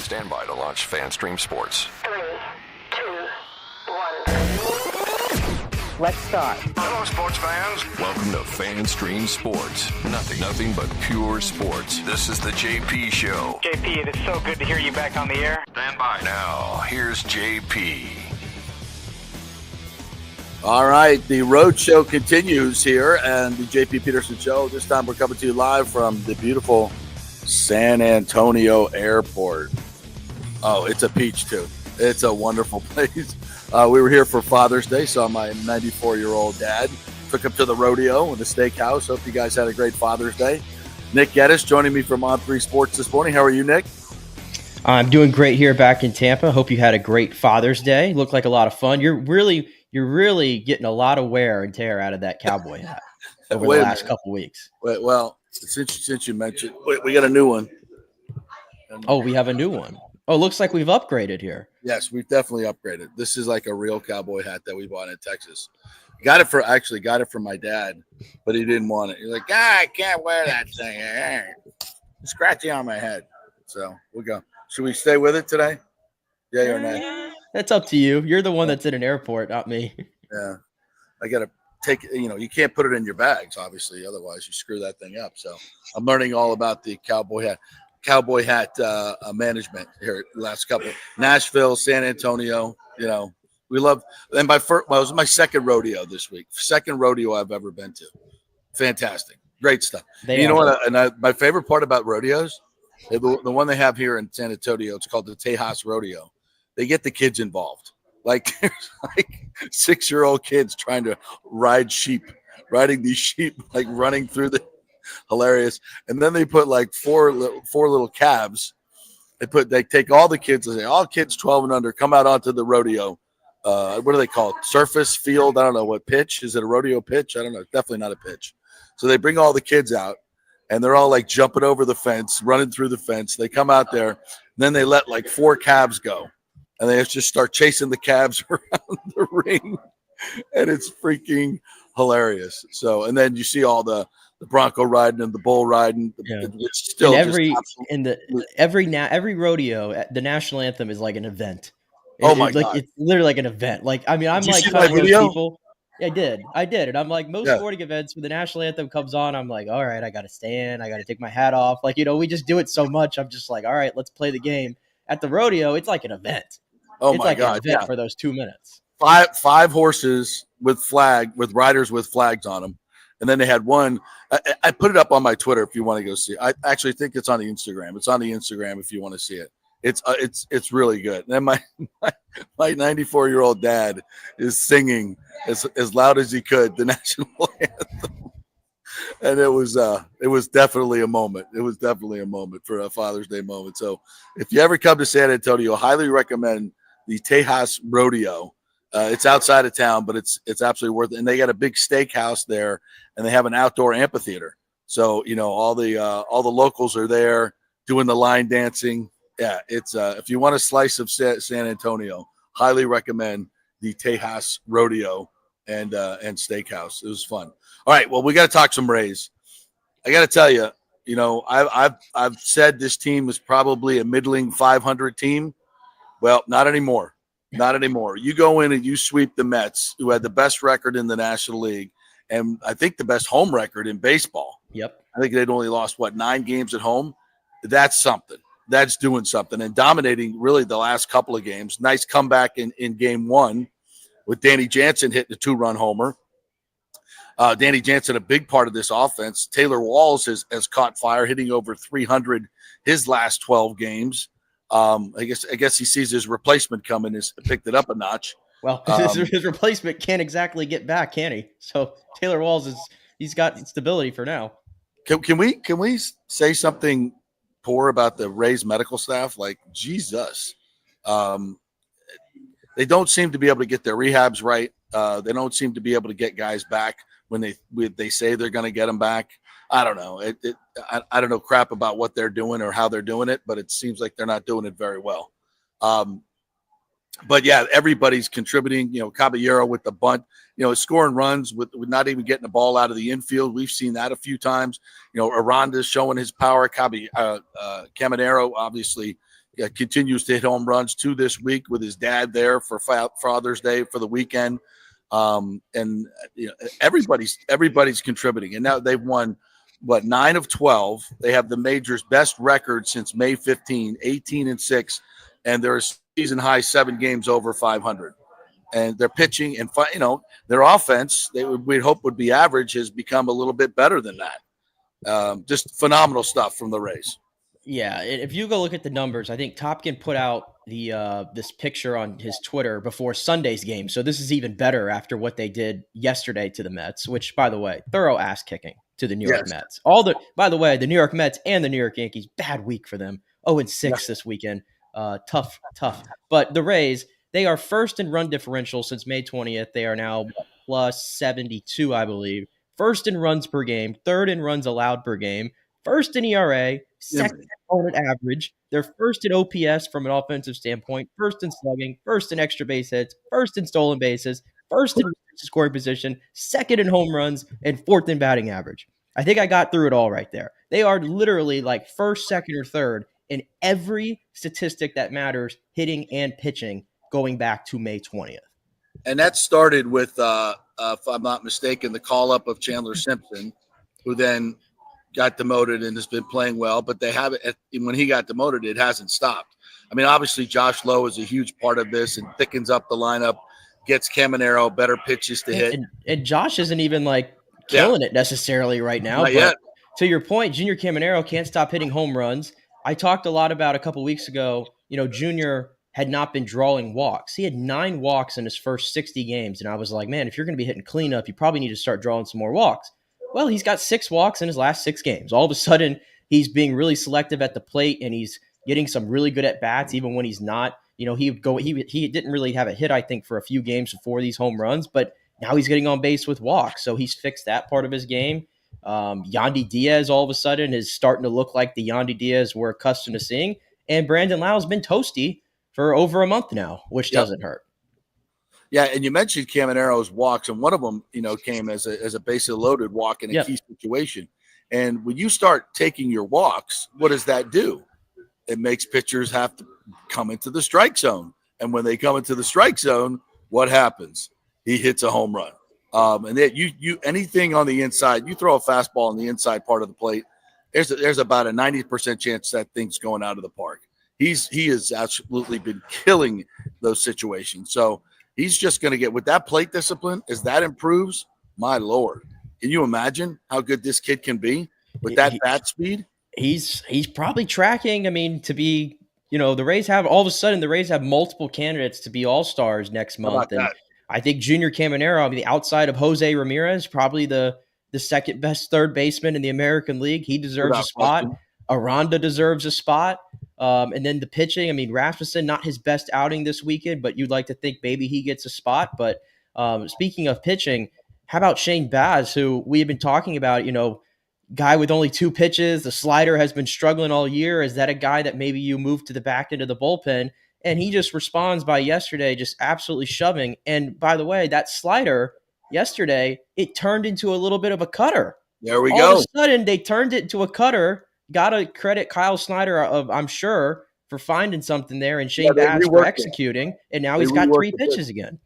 Stand by to launch FanStream Sports. 3, 2, 1. Let's start. Hello, sports fans. Welcome to FanStream Sports. Nothing but pure sports. This is the JP Show. JP, it is so good to hear you back on the air. Stand by. Now, here's JP. All right, the road show continues here, and the JP Peterson Show. This time we're coming to you live from the beautiful San Antonio Airport. Oh, it's a peach, too. It's a wonderful place. We were here for Father's Day, saw my 94-year-old dad. Took him to the rodeo and the steakhouse. Hope you guys had a great Father's Day. Nick Geddes joining me from On3 Sports this morning. How are you, Nick? I'm doing great here back in Tampa. Hope you had a great Father's Day. Looked like a lot of fun. You're really getting a lot of wear and tear out of that cowboy hat over the last couple weeks. Well, since you mentioned, we got a new one. Oh, we have a new one. Oh, looks like we've upgraded here. Yes, we've definitely upgraded. This is like a real cowboy hat that we bought in Texas. Got it from my dad, but he didn't want it. He's like, I can't wear that thing. It's scratchy on my head. So we'll go. Should we stay with it today? Yeah or nay? That's up to you. You're the one that's in an airport, not me. Yeah. I got to take it. You can't put it in your bags, obviously. Otherwise, you screw that thing up. So I'm learning all about the cowboy hat management here last couple. Nashville, San Antonio, we love. And it was my second rodeo this week. Second rodeo I've ever been to. Fantastic. Great stuff. My favorite part about rodeos, the one they have here in San Antonio, it's called the Tejas Rodeo. They get the kids involved. Like there's like 6-year-old kids trying to riding these sheep, like running through the hilarious. And then they put like four little calves. They take all the kids and say, all kids 12 and under come out onto the rodeo. What do they call it? Surface field. I don't know what pitch. Is it a rodeo pitch? I don't know. Definitely not a pitch. So they bring all the kids out and they're all like jumping over the fence, running through the fence. They come out there. And then they let like 4 calves go. And they just start chasing the calves around the ring. And it's freaking hilarious. So, and then you see all the bronco riding and the bull riding. Yeah. It's still every rodeo, the national anthem is like an event. God. It's literally like an event. Like, I mean, I'm like my video? People. I did. And I'm like, most sporting events when the national anthem comes on, I'm like, all right, I got to stand. I got to take my hat off. Like, we just do it so much. I'm just like, all right, let's play the game. At the rodeo, it's like an event. Oh it's my like God! An event for those 2 minutes. Five horses with riders with flags on them, and then they had one. I put it up on my Twitter if you want to go see it. I actually think it's on the Instagram. It's on the Instagram if you want to see it. It's really good. And then my 94-year-old dad is singing as loud as he could the national anthem. And it was definitely a moment. It was definitely a moment for a Father's Day moment. So if you ever come to San Antonio, highly recommend the Tejas Rodeo. It's outside of town, but it's absolutely worth it. And they got a big steakhouse there, and they have an outdoor amphitheater. So all the locals are there doing the line dancing. Yeah, it's if you want a slice of San Antonio, highly recommend the Tejas Rodeo and steakhouse. It was fun. All right, well, we got to talk some Rays. I got to tell you, I've said this team is probably a middling 500 team. Well, not anymore. Not anymore. You go in and you sweep the Mets, who had the best record in the National League, and I think the best home record in baseball. Yep. I think they'd only lost 9 games at home. That's something. That's doing something and dominating really the last couple of games. Nice comeback in game 1 with Danny Jansen hitting a 2-run homer. Danny Jansen, a big part of this offense. Taylor Walls has caught fire, hitting over 300 his last 12 games. I guess he sees his replacement coming, has picked it up a notch. Well, his replacement can't exactly get back, can he? So Taylor Walls he's got stability for now. Can we say something poor about the Rays medical staff? Like, Jesus. They don't seem to be able to get their rehabs right. They don't seem to be able to get guys back when they say they're going to get them back. I don't know. I don't know crap about what they're doing or how they're doing it, but it seems like they're not doing it very well. But yeah, everybody's contributing. Caballero with the bunt, scoring runs with not even getting the ball out of the infield. We've seen that a few times. Aranda's showing his power. Caminero, obviously, continues to hit home runs, 2 this week with his dad there for Father's Day for the weekend. And everybody's contributing. And now they've won, 9 of 12. They have the major's best record since May 15, 18-6. And they're a season high 7 games over 500. And their pitching and, their offense, we'd hope would be average, has become a little bit better than that. Just phenomenal stuff from the Rays. Yeah, if you go look at the numbers, I think Topkin put out this picture on his Twitter before Sunday's game. So this is even better after what they did yesterday to the Mets, which, by the way, thorough ass kicking to the New York Mets. By the way, the New York Mets and the New York Yankees, bad week for them. 0-6 this weekend. Tough. But the Rays, they are first in run differential since May 20th. They are now plus 72, I believe. First in runs per game, third in runs allowed per game, first in ERA, second in opponent average. They're first in OPS from an offensive standpoint, first in slugging, first in extra base hits, first in stolen bases, first in scoring position, second in home runs, and fourth in batting average. I think I got through it all right there. They are literally like first, second, or third in every statistic that matters, hitting and pitching, going back to May 20th. And that started with, if I'm not mistaken, the call-up of Chandler Simpson, who then got demoted and has been playing well. But they haven't – when he got demoted, it hasn't stopped. I mean, obviously, Josh Lowe is a huge part of this and thickens up the lineup, gets Caminero better pitches to hit. And Josh isn't even, killing it necessarily right now. Not yet. To your point, Junior Caminero can't stop hitting home runs. I talked a lot about a couple weeks ago, Junior had not been drawing walks. He had 9 walks in his first 60 games. And I was like, man, if you're going to be hitting cleanup, you probably need to start drawing some more walks. Well, he's got 6 walks in his last 6 games. All of a sudden, he's being really selective at the plate, and he's getting some really good at-bats, even when he's not. He didn't really have a hit, I think, for a few games before these home runs, but now he's getting on base with walks. So he's fixed that part of his game. Yandy Diaz, all of a sudden, is starting to look like the Yandy Diaz we're accustomed to seeing. And Brandon Lau's been toasty for over a month now, which doesn't hurt. Yeah, and you mentioned Caminero's walks, and one of them, came as a bases loaded walk in a key situation. And when you start taking your walks, what does that do? It makes pitchers have to come into the strike zone. And when they come into the strike zone, what happens? He hits a home run. And then you anything on the inside, you throw a fastball on the inside part of the plate, there's about a 90% chance that thing's going out of the park. He has absolutely been killing those situations. So he's just going to get with that plate discipline. As that improves, my Lord, can you imagine how good this kid can be with that bat speed? He's probably tracking. I mean, to be, the Rays have multiple candidates to be all-stars next month. And I think Junior Caminero, the outside of Jose Ramirez, probably the second best third baseman in the American League. He deserves a spot. Aranda deserves a spot. And then the pitching, Rasmussen, not his best outing this weekend, but you'd like to think maybe he gets a spot. But speaking of pitching, how about Shane Baz, who we have been talking about, guy with only 2 pitches. The slider has been struggling all year. Is that a guy that maybe you move to the back end of the bullpen? And he just responds by yesterday just absolutely shoving. And by the way, that slider yesterday, it turned into a little bit of a cutter. There we go. All of a sudden, they turned it into a cutter. Got to credit Kyle Snyder, I'm sure, for finding something there, and Shane Baz for executing. And now he's got 3 pitches again.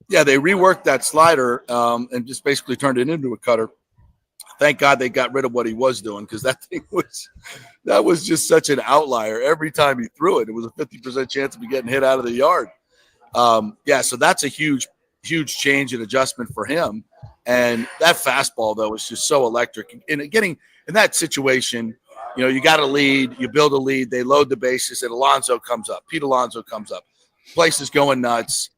Yeah, they reworked that slider and just basically turned it into a cutter. Thank God they got rid of what he was doing, because that was just such an outlier. Every time he threw it, it was a 50% chance of getting hit out of the yard. So that's a huge change and adjustment for him. And that fastball, though, is just so electric. And getting in that situation, you got a lead, you build a lead, they load the bases, and Alonso comes up. Pete Alonso comes up. Place is going nuts.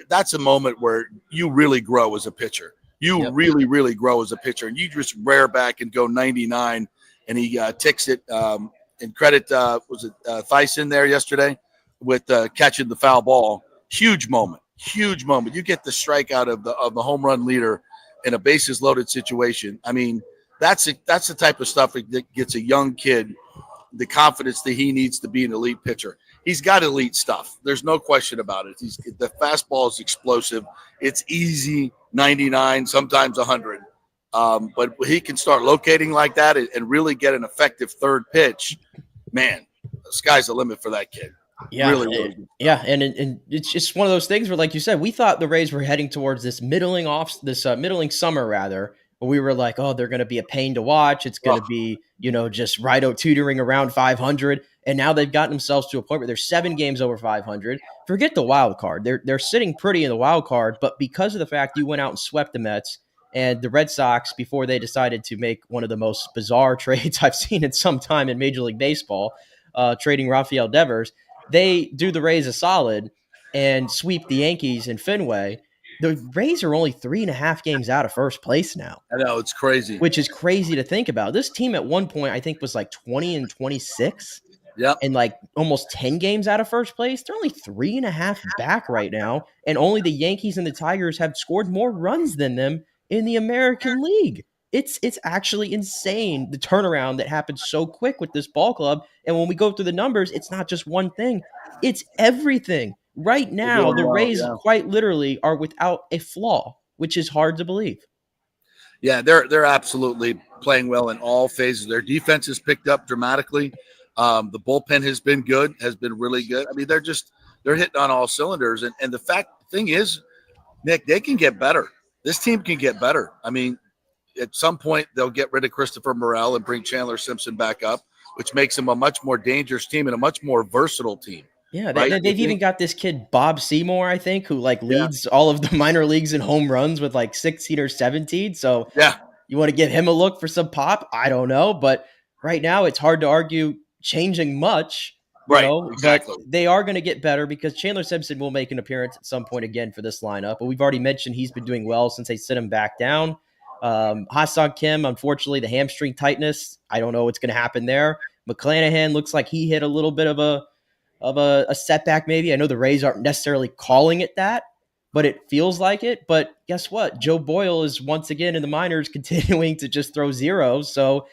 That's a moment where you really grow as a pitcher. You really, really grow as a pitcher, and you just rear back and go 99, and he ticks it. And credit, was it Thyssen there yesterday with catching the foul ball? Huge moment. You get the strikeout of the home run leader in a bases loaded situation. That's the type of stuff that gets a young kid the confidence that he needs to be an elite pitcher. He's got elite stuff. There's no question about it. The fastball is explosive. It's easy, 99, sometimes 100. But he can start locating like that and really get an effective third pitch. Man, sky's the limit for that kid. Yeah, really. Yeah, and it's just one of those things where, like you said, we thought the Rays were heading towards this middling summer rather. Where we were like, oh, they're going to be a pain to watch. It's going to be, just Rido tutoring around 500, and now they've gotten themselves to a point where they're 7 games over 500. Forget the wild card; they're sitting pretty in the wild card, but because of the fact you went out and swept the Mets and the Red Sox before they decided to make one of the most bizarre trades I've seen in some time in Major League Baseball, trading Rafael Devers. They do the Rays a solid and sweep the Yankees in Fenway. The Rays are only 3.5 games out of first place now. I know, it's crazy. Which is crazy to think about. This team at one point, I think, was like 20-26. Yep. And like almost 10 games out of first place. They're only 3.5 back right now. And only the Yankees and the Tigers have scored more runs than them in the American League. It's actually insane, the turnaround that happened so quick with this ball club. And when we go through the numbers, it's not just one thing. It's everything. Right now, the Rays quite literally are without a flaw, which is hard to believe. Yeah, they're absolutely playing well in all phases. Their defense has picked up dramatically. The bullpen has been really good. I mean, they're hitting on all cylinders. And the thing is, Nick, they can get better. This team can get better. I mean, at some point, they'll get rid of Christopher Morel and bring Chandler Simpson back up, which makes them a much more dangerous team and a much more versatile team. Yeah, they've even got this kid, Bob Seymour, I think, who leads all of the minor leagues in home runs with 16 or 17. So you want to give him a look for some pop? I don't know. But right now, it's hard to argue changing much. Exactly. But they are going to get better because Chandler Simpson will make an appearance at some point again for this lineup. But we've already mentioned he's been doing well since they sit him back down. Ha-Seong Kim, unfortunately, the hamstring tightness. I don't know what's going to happen there. McClanahan looks like he hit a little bit of a setback maybe. I know the Rays aren't necessarily calling it that, but it feels like it. But guess what? Joe Boyle is once again in the minors continuing to just throw zeros. So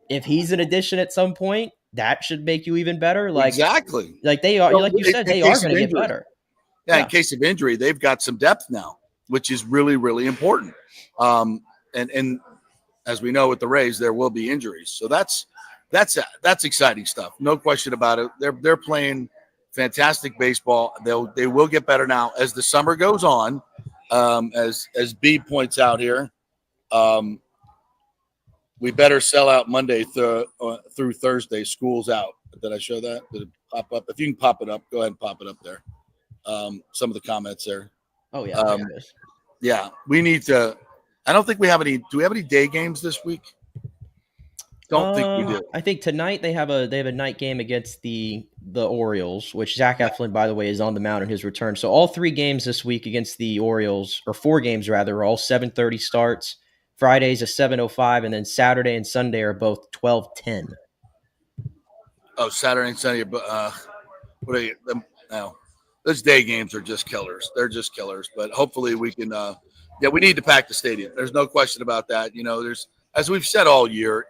if he's an addition at some point, that should make you even better. Exactly. Like they are, like you said, they are going to get better. Yeah, in case of injury, they've got some depth now, which is really, really important. And as we know with the Rays, there will be injuries. So that's exciting stuff. No question about it. They're playing fantastic baseball. They will get better now as the summer goes on. As B points out here, we better sell out Monday through Thursday. School's out. Did I show that? Did it pop up? If you can pop it up, go ahead and pop it up there. Some of the comments there. Oh yeah. Yeah, we need to. I don't think we have any. Do we have any day games this week? Don't think we do. I think tonight they have a night game against the Orioles, which Zach Eflin, by the way, is on the mound in his return. So all 3 games this week against the Orioles, or 4 games rather, are all 7:30 starts. Friday's a 7:05, and then Saturday and Sunday are both 12:10. Oh, Saturday and Sunday. What are you? No, those day games are just killers. They're just killers. But hopefully we can. We need to pack the stadium. There's no question about that. There's, as we've said all year,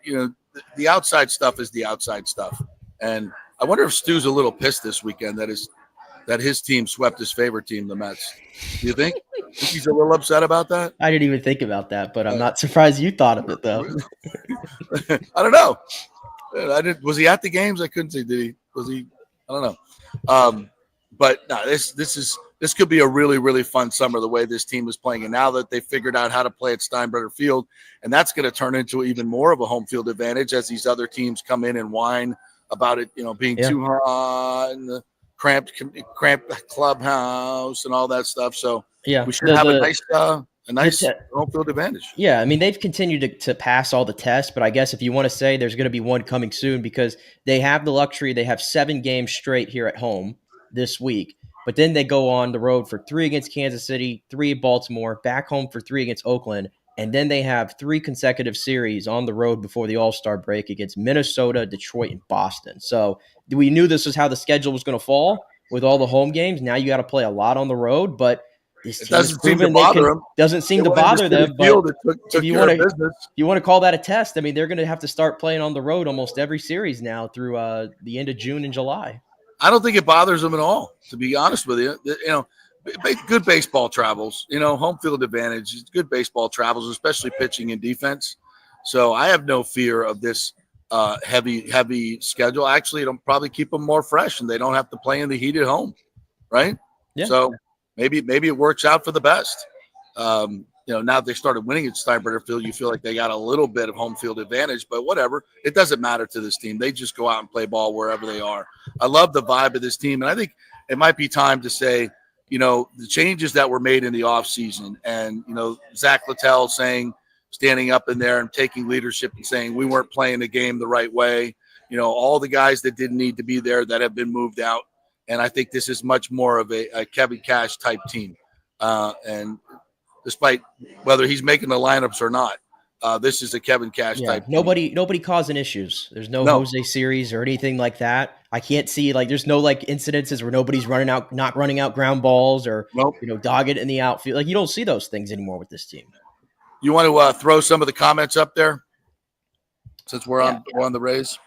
the outside stuff is the outside stuff. And I wonder if Stu's a little pissed this weekend that his team swept his favorite team, the Mets. Do you think? He's a little upset about that? I didn't even think about that, but I'm not surprised you thought of it, though. I don't know. Was he at the games? I couldn't see. Was he? I don't know. But no, this could be a really, really fun summer, the way this team is playing. And now that they've figured out how to play at Steinbrenner Field, and that's going to turn into even more of a home field advantage as these other teams come in and whine about it, being too hot and the cramped clubhouse and all that stuff. So we should have a nice home field advantage. Yeah, I mean, they've continued to pass all the tests, but I guess if you want to say there's going to be one coming soon, because they have the luxury, they have 7 games straight here at home this week. But then they go on the road for 3 against Kansas City, 3 at Baltimore, back home for 3 against Oakland, and then they have 3 consecutive series on the road before the All-Star break against Minnesota, Detroit, and Boston. So we knew this was how the schedule was going to fall with all the home games. Now you got to play a lot on the road, but this team doesn't seem to bother them. Doesn't seem to bother them. But if you want to call that a test, I mean, they're going to have to start playing on the road almost every series now through the end of June and July. I don't think it bothers them at all, to be honest with you. Good baseball travels, home field advantage, good baseball travels, especially pitching and defense. So I have no fear of this heavy schedule. Actually, it'll probably keep them more fresh, and they don't have to play in the heat at home, right? Yeah. So maybe it works out for the best. Now that they started winning at Steinbrenner Field, you feel like they got a little bit of home field advantage, but whatever. It doesn't matter to this team. They just go out and play ball wherever they are. I love the vibe of this team, and I think it might be time to say, the changes that were made in the offseason and, Zach Littell standing up in there and taking leadership and saying we weren't playing the game the right way, all the guys that didn't need to be there that have been moved out. And I think this is much more of a Kevin Cash type team. And despite whether he's making the lineups or not, this is a Kevin Cash type team. Nobody causing issues. There's no Jose series or anything like that. I can't see there's no incidences where nobody's not running out ground balls or dogging in the outfield. You don't see those things anymore with this team. You want to throw some of the comments up there since we're on the Rays?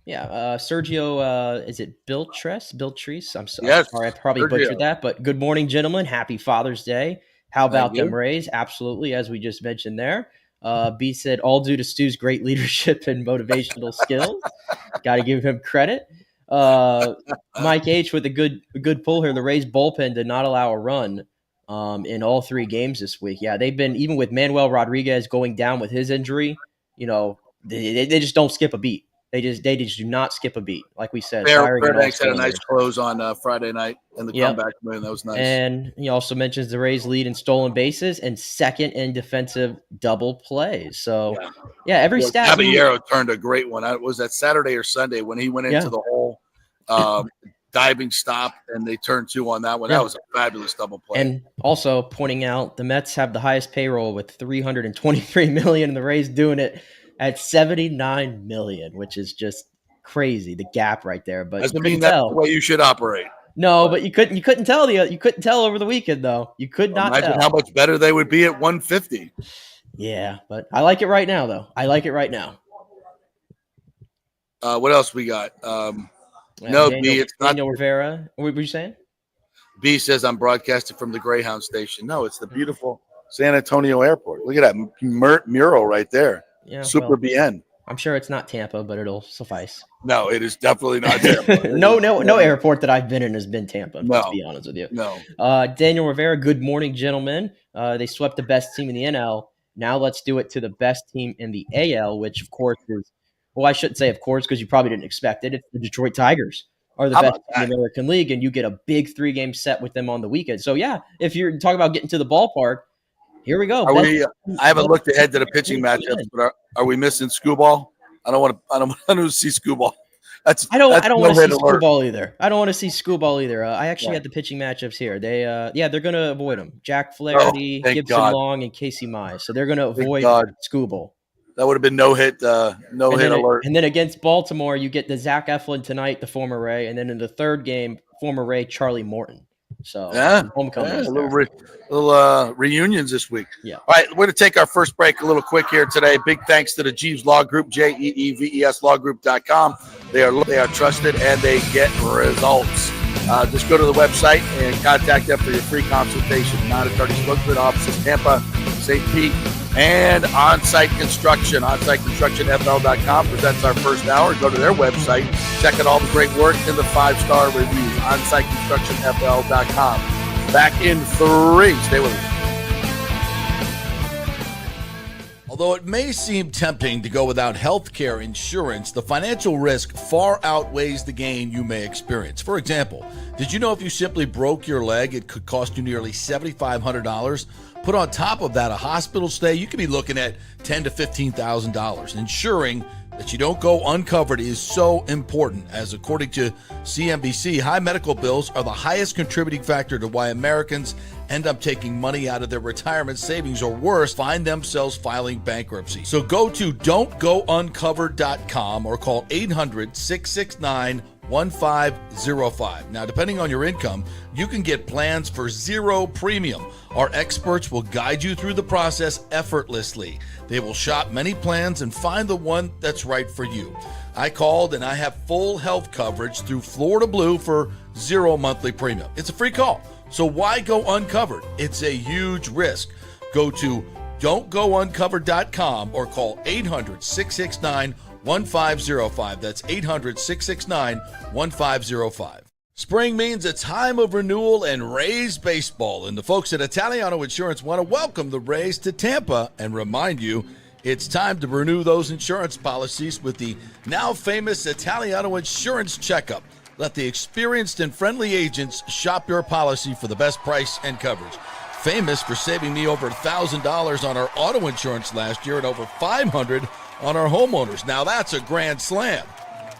Yeah, Sergio, is it Biltres? I'm sorry, yes, I probably Sergio. Butchered that, but good morning, gentlemen. Happy Father's Day. How about them Rays? Absolutely, as we just mentioned there. B said, all due to Stu's great leadership and motivational skills. Got to give him credit. Mike H with a good pull here. The Rays bullpen did not allow a run in all 3 games this week. Yeah, they've been, even with Manuel Rodriguez going down with his injury, they just don't skip a beat. They just do not skip a beat. Like we said, Fairbanks had a nice close on Friday night in the comeback win. That was nice. And he also mentions the Rays lead in stolen bases and second in defensive double plays. So, every stat. Caballero turned a great one. Was that Saturday or Sunday when he went into the hole, diving stop, and they turned 2 on that one. That was a fabulous double play. And also pointing out the Mets have the highest payroll with $323 million, and the Rays doing it at $79 million, which is just crazy. The gap right there, but doesn't mean that's the way you should operate. No, but you couldn't tell over the weekend though. You could not imagine tell how much better they would be at 150. Yeah, but I like it right now though. What else we got? B, it's not Daniel Rivera. What were you saying? B says I'm broadcasting from the Greyhound station. No, it's the beautiful San Antonio Airport. Look at that mural right there. Yeah, Super BN. I'm sure it's not Tampa, but it'll suffice. No, it is definitely not Tampa. no airport that I've been in has been Tampa. No, to be honest with you. No. Daniel Rivera. Good morning, gentlemen. They swept the best team in the NL. Now let's do it to the best team in the AL, which of course is. Well, I shouldn't say of course because you probably didn't expect it. It's the Detroit Tigers are the best team in the American League, and you get a big 3-game set with them on the weekend. So yeah, if you're talking about getting to the ballpark. Here we go. I haven't looked ahead to the pitching matchups, but are we missing Scooball? I don't want to see Scooball. I don't want to see Scooball either. I actually had the pitching matchups here. They're going to avoid him. Jack Flaherty, Gibson Long, and Casey Mize. So they're going to avoid Scooball. That would have been no hit alert. And then against Baltimore, you get the Zach Eflin tonight, the former Ray, and then in the 3rd game, former Ray Charlie Morton. So homecoming, little reunions this week. Yeah. All right, we're going to take our first break a little quick here today. Big thanks to the Jeeves Law Group, JEEVES They are trusted and they get results. Just go to the website and contact them for your free consultation. Non-attorney spokesman offices Tampa, St. Pete, and On-Site Construction. OnSiteConstructionFL.com presents our first hour. Go to their website. Check out all the great work and the 5-star reviews. OnSiteConstructionFL.com. Back in 3. Stay with us. Although it may seem tempting to go without healthcare insurance, the financial risk far outweighs the gain you may experience. For example, did you know if you simply broke your leg, it could cost you nearly $7,500? Put on top of that a hospital stay, you could be looking at $10,000 to $15,000. Ensuring that you don't go uncovered is so important, as according to CNBC, high medical bills are the highest contributing factor to why Americans end up taking money out of their retirement savings, or worse, find themselves filing bankruptcy. So go to don'tgouncovered.com or call 800-669-1505. Now, depending on your income, you can get plans for 0 premium. Our experts will guide you through the process effortlessly. They will shop many plans and find the one that's right for you. I called and I have full health coverage through Florida Blue for 0 monthly premium. It's a free call. So why go uncovered? It's a huge risk. Go to don'tgouncovered.com or call 800-669-1505. 800-669-1505. That's 800-669-1505. Spring means a time of renewal and Rays baseball, and the folks at Italiano Insurance want to welcome the Rays to Tampa and remind you it's time to renew those insurance policies with the now famous Italiano Insurance Checkup. Let the experienced and friendly agents shop your policy for the best price and coverage. Famous for saving me over $1,000 on our auto insurance last year and over $500 on our homeowners. Now that's a grand slam.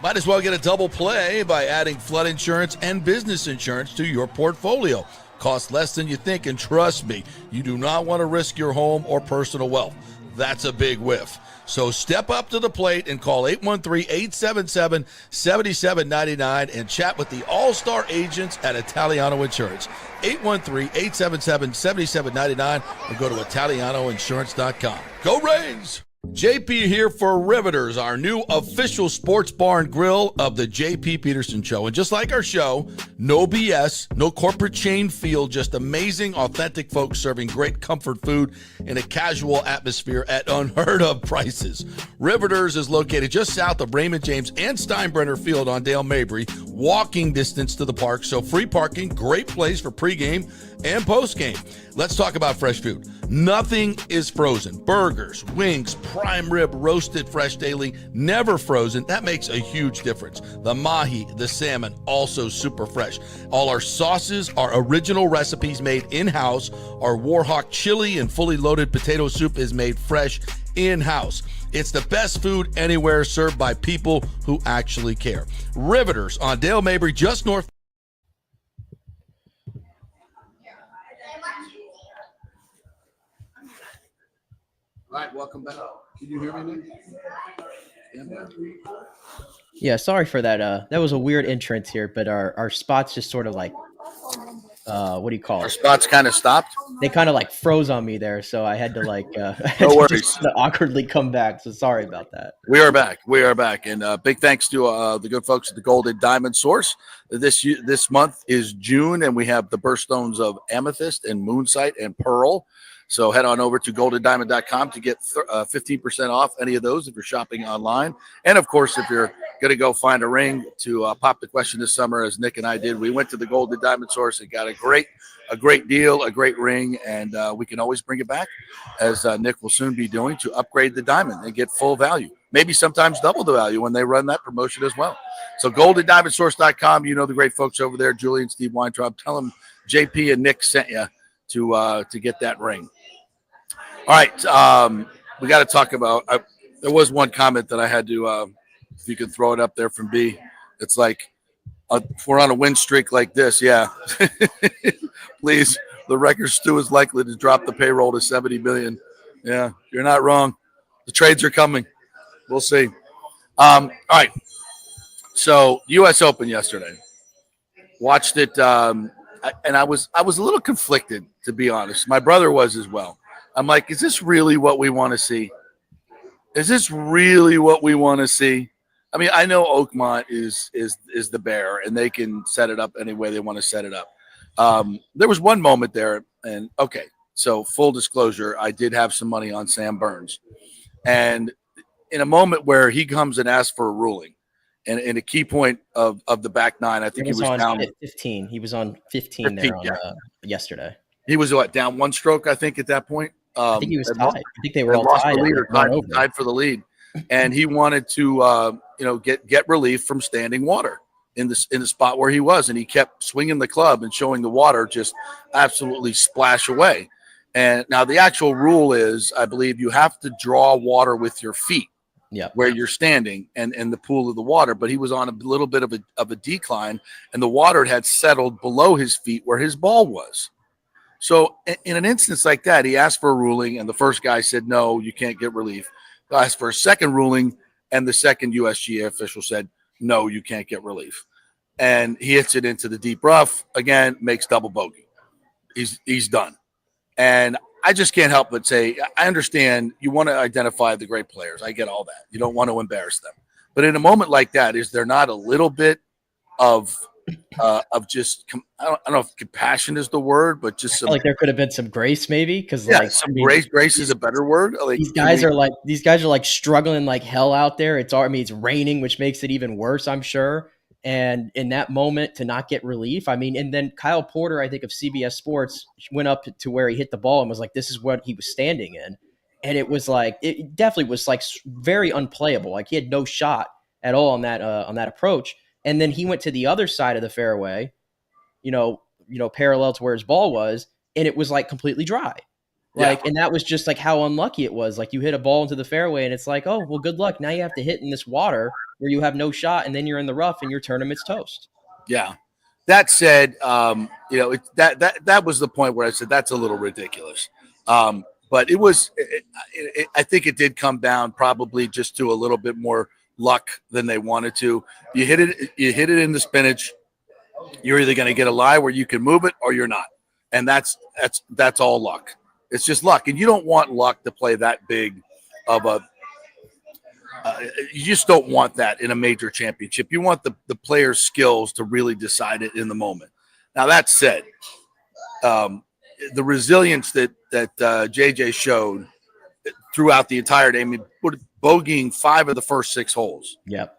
Might as well get a double play by adding flood insurance and business insurance to your portfolio. Costs less than you think, and trust me, you do not want to risk your home or personal wealth. That's a big whiff. So step up to the plate and call 813-877-7799 and chat with the all-star agents at Italiano Insurance. 813-877-7799 and go to ItalianoInsurance.com. Go Rays! JP here for Riveters, our new official sports bar and grill of the JP Peterson Show. And just like our show, no BS, no corporate chain feel, just amazing, authentic folks serving great comfort food in a casual atmosphere at unheard of prices. Riveters is located just south of Raymond James and Steinbrenner Field on Dale Mabry, walking distance to the park. So free parking, great place for pregame and postgame. Let's talk about fresh food. Nothing is frozen. Burgers, wings, prime rib, roasted fresh daily, never frozen. That makes a huge difference. The mahi, the salmon, also super fresh. All our sauces are original recipes made in-house. Our Warhawk chili and fully loaded potato soup is made fresh in-house. It's the best food anywhere, served by people who actually care. Riveters on Dale Mabry, just north. All right, welcome back. Can you hear me, Nick? Yeah, sorry for that. That was a weird entrance here, but our spots just sort of like, what do you call Our it? spots kind of stopped. They kind of like froze on me there, so I had to like, No worries. just awkwardly come back. So sorry about that. We are back. And big thanks to the good folks at the Golden Diamond Source. This month is June, and we have the birthstones of Amethyst and Moonsite and Pearl. So head on over to goldendiamond.com to get 15% off any of those if you're shopping online. And, of course, if you're going to go find a ring to pop the question this summer, as Nick and I did, we went to the Golden Diamond Source and got a great deal, a great ring, and we can always bring it back, as Nick will soon be doing, to upgrade the diamond and get full value. Maybe sometimes double the value when they run that promotion as well. So goldendiamondsource.com, you know the great folks over there, Julie and Steve Weintraub. Tell them JP and Nick sent you to get that ring. All right, we got to talk about there was one comment that I had to, if you could throw it up there from B. It's like, if we're on a win streak like this, yeah. Please, the record stew is likely to drop the payroll to $70 million. Yeah, you're not wrong. The trades are coming. We'll see. All right. So, U.S. Open yesterday. Watched it, and I was a little conflicted, to be honest. My brother was as well. I'm like, is this really what we want to see? Is this really what we want to see? I mean, I know Oakmont is the bear, and they can set it up any way they want to set it up. There was one moment there, and okay, so full disclosure, I did have some money on Sam Burns. And in a moment where he comes and asks for a ruling, and in a key point of the back nine, I think he was down 15. He was on 15 there yesterday. He was down one stroke, I think, at that point. I think he was tied. I think they were all tied. The lead or tied for the lead, and he wanted to, get relief from standing water in the spot where he was, and he kept swinging the club and showing the water just absolutely splash away. And now the actual rule is, I believe, you have to draw water with your feet, where you're standing and the pool of the water. But he was on a little bit of a decline, and the water had settled below his feet where his ball was. So in an instance like that, he asked for a ruling, and the first guy said, no, you can't get relief. He asked for a second ruling, and the second USGA official said, no, you can't get relief. And he hits it into the deep rough, again, makes double bogey. He's done. And I just can't help but say, I understand you want to identify the great players. I get all that. You don't want to embarrass them. But in a moment like that, is there not a little bit of of just I don't know if compassion is the word, but just I some feel like there could have been some grace, maybe, because some grace. Grace is a better word. Like these guys are like struggling like hell out there. It's raining, which makes it even worse, I'm sure. And in that moment, to not get relief, and then Kyle Porter, I think of CBS Sports, went up to where he hit the ball and was like, "This is what he was standing in," and it was like it definitely was like very unplayable. Like he had no shot at all on that approach. And then he went to the other side of the fairway, parallel to where his ball was, and it was like completely dry. And that was just like how unlucky it was. Like you hit a ball into the fairway and it's like, oh, well, good luck. Now you have to hit in this water where you have no shot, and then you're in the rough and your tournament's toast. Yeah. That said, that was the point where I said that's a little ridiculous. But it was, I think it did come down probably just to a little bit more luck than they wanted to. You hit it in the spinach. You're either going to get a lie where you can move it or you're not. And that's all luck. It's just luck. And you don't want luck to play that big of a, you just don't want that in a major championship. You want the players' skills to really decide it in the moment. Now, that said, the resilience that JJ showed throughout the entire day, bogeying 5 of the first 6 holes. Yep.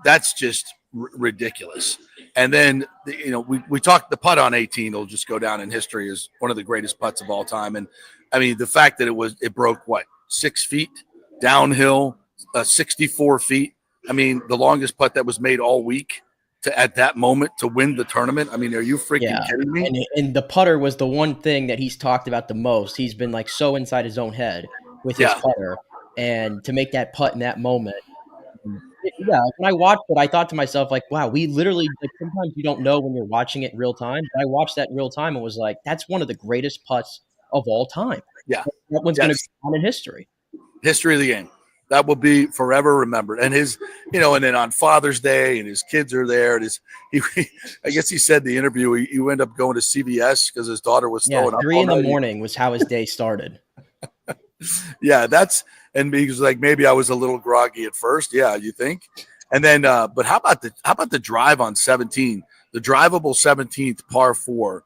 That's just ridiculous. And then, we talked the putt on 18 will just go down in history as one of the greatest putts of all time. And the fact that it broke 6 feet downhill, 64 feet. The longest putt that was made all week at that moment to win the tournament. Are you freaking kidding me? And the putter was the one thing that he's talked about the most. He's been like so inside his own head with his putter, and to make that putt in that moment. Yeah, when I watched it, I thought to myself, like, wow, we literally, sometimes you don't know when you're watching it in real time. But I watched that in real time and was like, that's one of the greatest putts of all time. Yeah. That one's going to go down in history. History of the game. That will be forever remembered. And his, and then on Father's Day and his kids are there. And I guess he said in the interview, he ended up going to CVS because his daughter was throwing up. 3 in the morning was how his day started. Yeah, and he was like, maybe I was a little groggy at first. Yeah, you think? And then, but how about the drive on 17, the drivable 17th par 4?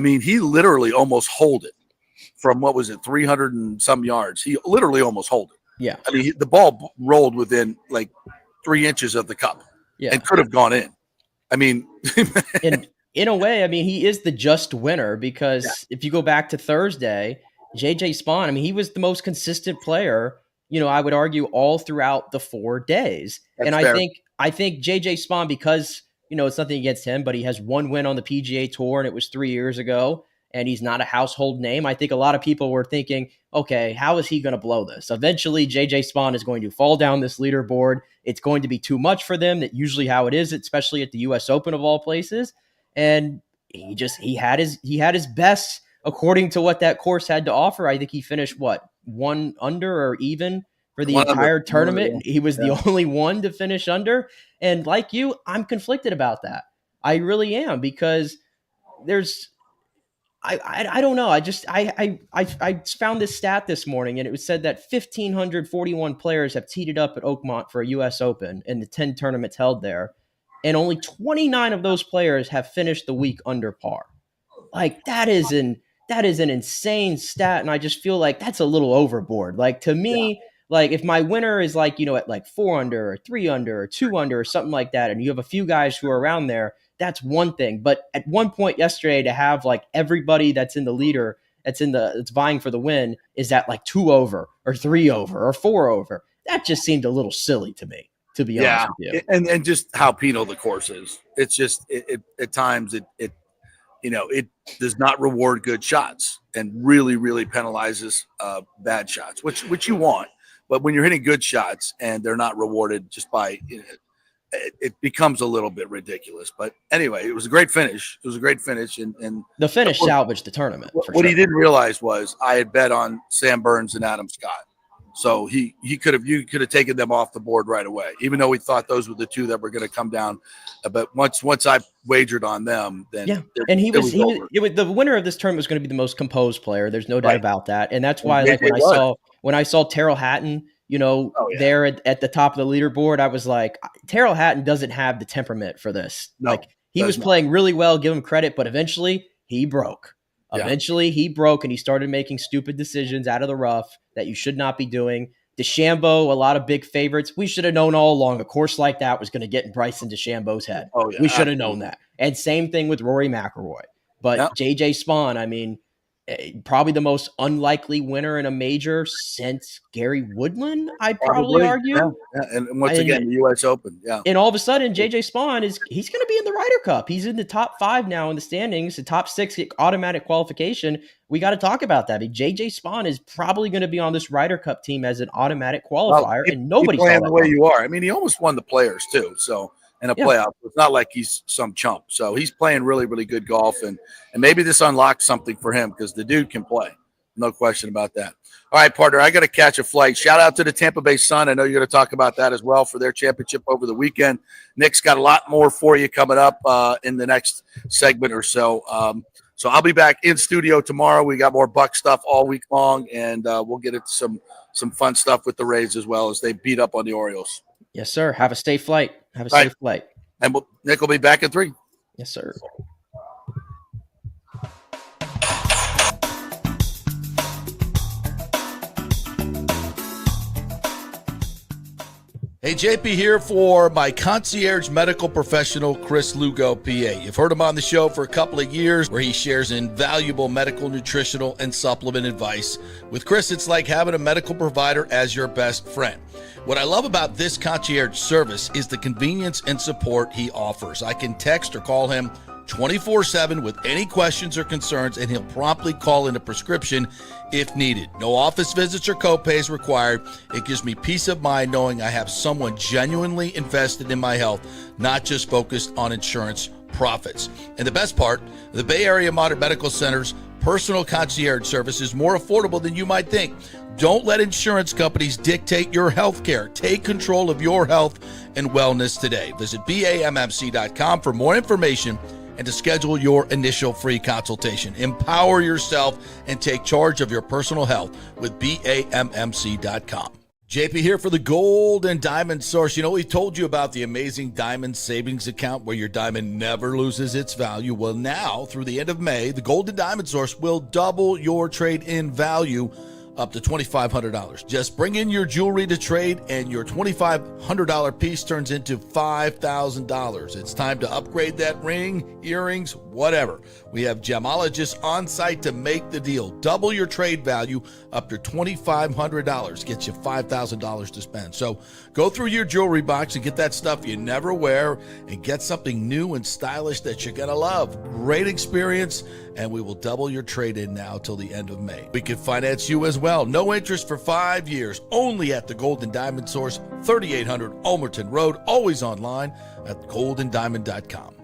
He literally almost holed it from 300 and some yards. He literally almost holed it. Yeah. The ball rolled within 3 inches of the cup and could have gone in. In a way, he is the just winner because if you go back to Thursday, JJ Spaun, he was the most consistent player, I would argue all throughout the 4 days. That's and fair. I think JJ Spaun, because, it's nothing against him, but he has 1 win on the PGA Tour and it was 3 years ago. And he's not a household name. I think a lot of people were thinking, okay, how is he going to blow this? Eventually, JJ Spaun is going to fall down this leaderboard. It's going to be too much for them. That's usually how it is, especially at the U.S. Open of all places. And he had his best according to what that course had to offer. I think he finished 1 under or even for the entire tournament. He was the only one to finish under. And like you, I'm conflicted about that. I really am, because I don't know. I found this stat this morning, and it was said that 1,541 players have teed it up at Oakmont for a U.S. Open in the 10 tournaments held there, and only 29 of those players have finished the week under par. That is an insane stat, and I just feel like that's a little overboard. To me, if my winner is at 4 under or 3 under or 2 under or something like that, and you have a few guys who are around there, that's one thing. But at one point yesterday, to have everybody that's in the leader, that's vying for the win, is at 2 over or 3 over or 4 over. That just seemed a little silly to me, to be honest with you. And just how penal the course is. It's just at times it does not reward good shots and really, really penalizes bad shots, which you want. But when you're hitting good shots and they're not rewarded just by it becomes a little bit ridiculous. But anyway, it was a great finish. And the finish salvaged the tournament. What he didn't realize was I had bet on Sam Burns and Adam Scott. So you could have taken them off the board right away, even though we thought those were the 2 that were going to come down. But once I wagered on them, then and the winner of this tournament was going to be the most composed player. There's no doubt about that, and that's why when I saw Terrell Hatton, there at the top of the leaderboard, I was like, Terrell Hatton doesn't have the temperament for this. No. He was playing really well, give him credit, but eventually he broke. Eventually he broke, and he started making stupid decisions out of the rough that you should not be doing. DeChambeau, a lot of big favorites. We should have known all along a course like that was going to get in Bryson DeChambeau's head. Oh, yeah, we should have known that. And same thing with Rory McIlroy. But J.J. Spaun, I mean, probably the most unlikely winner in a major since Gary Woodland, I'd probably argue. Yeah. And once again, the U.S. Open. Yeah. And all of a sudden, J.J. Spaun he's going to be in the Ryder Cup. He's in the top 5 now in the standings. The top 6 automatic qualification. We got to talk about that. I mean, J.J. Spaun is probably going to be on this Ryder Cup team as an automatic qualifier, and nobody's playing the way you are. I mean, he almost won the Players too. So. In a playoff. It's not like he's some chump. So he's playing really, really good golf. And maybe this unlocks something for him because the dude can play. No question about that. All right, partner, I got to catch a flight. Shout out to the Tampa Bay Sun. I know you're going to talk about that as well for their championship over the weekend. Nick's got a lot more for you coming up in the next segment or so. So I'll be back in studio tomorrow. We got more Buck stuff all week long, and we'll get into some fun stuff with the Rays as well as they beat up on the Orioles. Yes, sir. Have a safe flight. Have a safe flight. And Nick will be back in 3. Yes, sir. Hey, JP here for my concierge medical professional, Chris Lugo, PA. You've heard him on the show for a couple of years where he shares invaluable medical, nutritional, and supplement advice. With Chris, it's like having a medical provider as your best friend. What I love about this concierge service is the convenience and support he offers. I can text or call him 24/7 with any questions or concerns, and he'll promptly call in a prescription if needed. No office visits or co-pays required. It gives me peace of mind knowing I have someone genuinely invested in my health, not just focused on insurance profits. And the best part, the Bay Area Modern Medical Center's personal concierge service is more affordable than you might think. Don't let insurance companies dictate your health care. Take control of your health and wellness today. Visit BAMMC.com for more information and to schedule your initial free consultation. Empower yourself and take charge of your personal health with BAMMC.com. JP here for the Gold and Diamond Source. You know, we've told you about the amazing Diamond Savings Account where your diamond never loses its value. Well, now, through the end of May, the Gold and Diamond Source will double your trade-in value up to $2,500. Just bring in your jewelry to trade and your $2,500 piece turns into $5,000. It's time to upgrade that ring, earrings, whatever. We have gemologists on site to make the deal. Double your trade value up to $2,500. Gets you $5,000 to spend. So go through your jewelry box and get that stuff you never wear and get something new and stylish that you're going to love. Great experience, and we will double your trade-in now till the end of May. We can finance you as well. No interest for 5 years. Only at the Gold and Diamond Source, 3800 Ulmerton Road. Always online at goldanddiamond.com.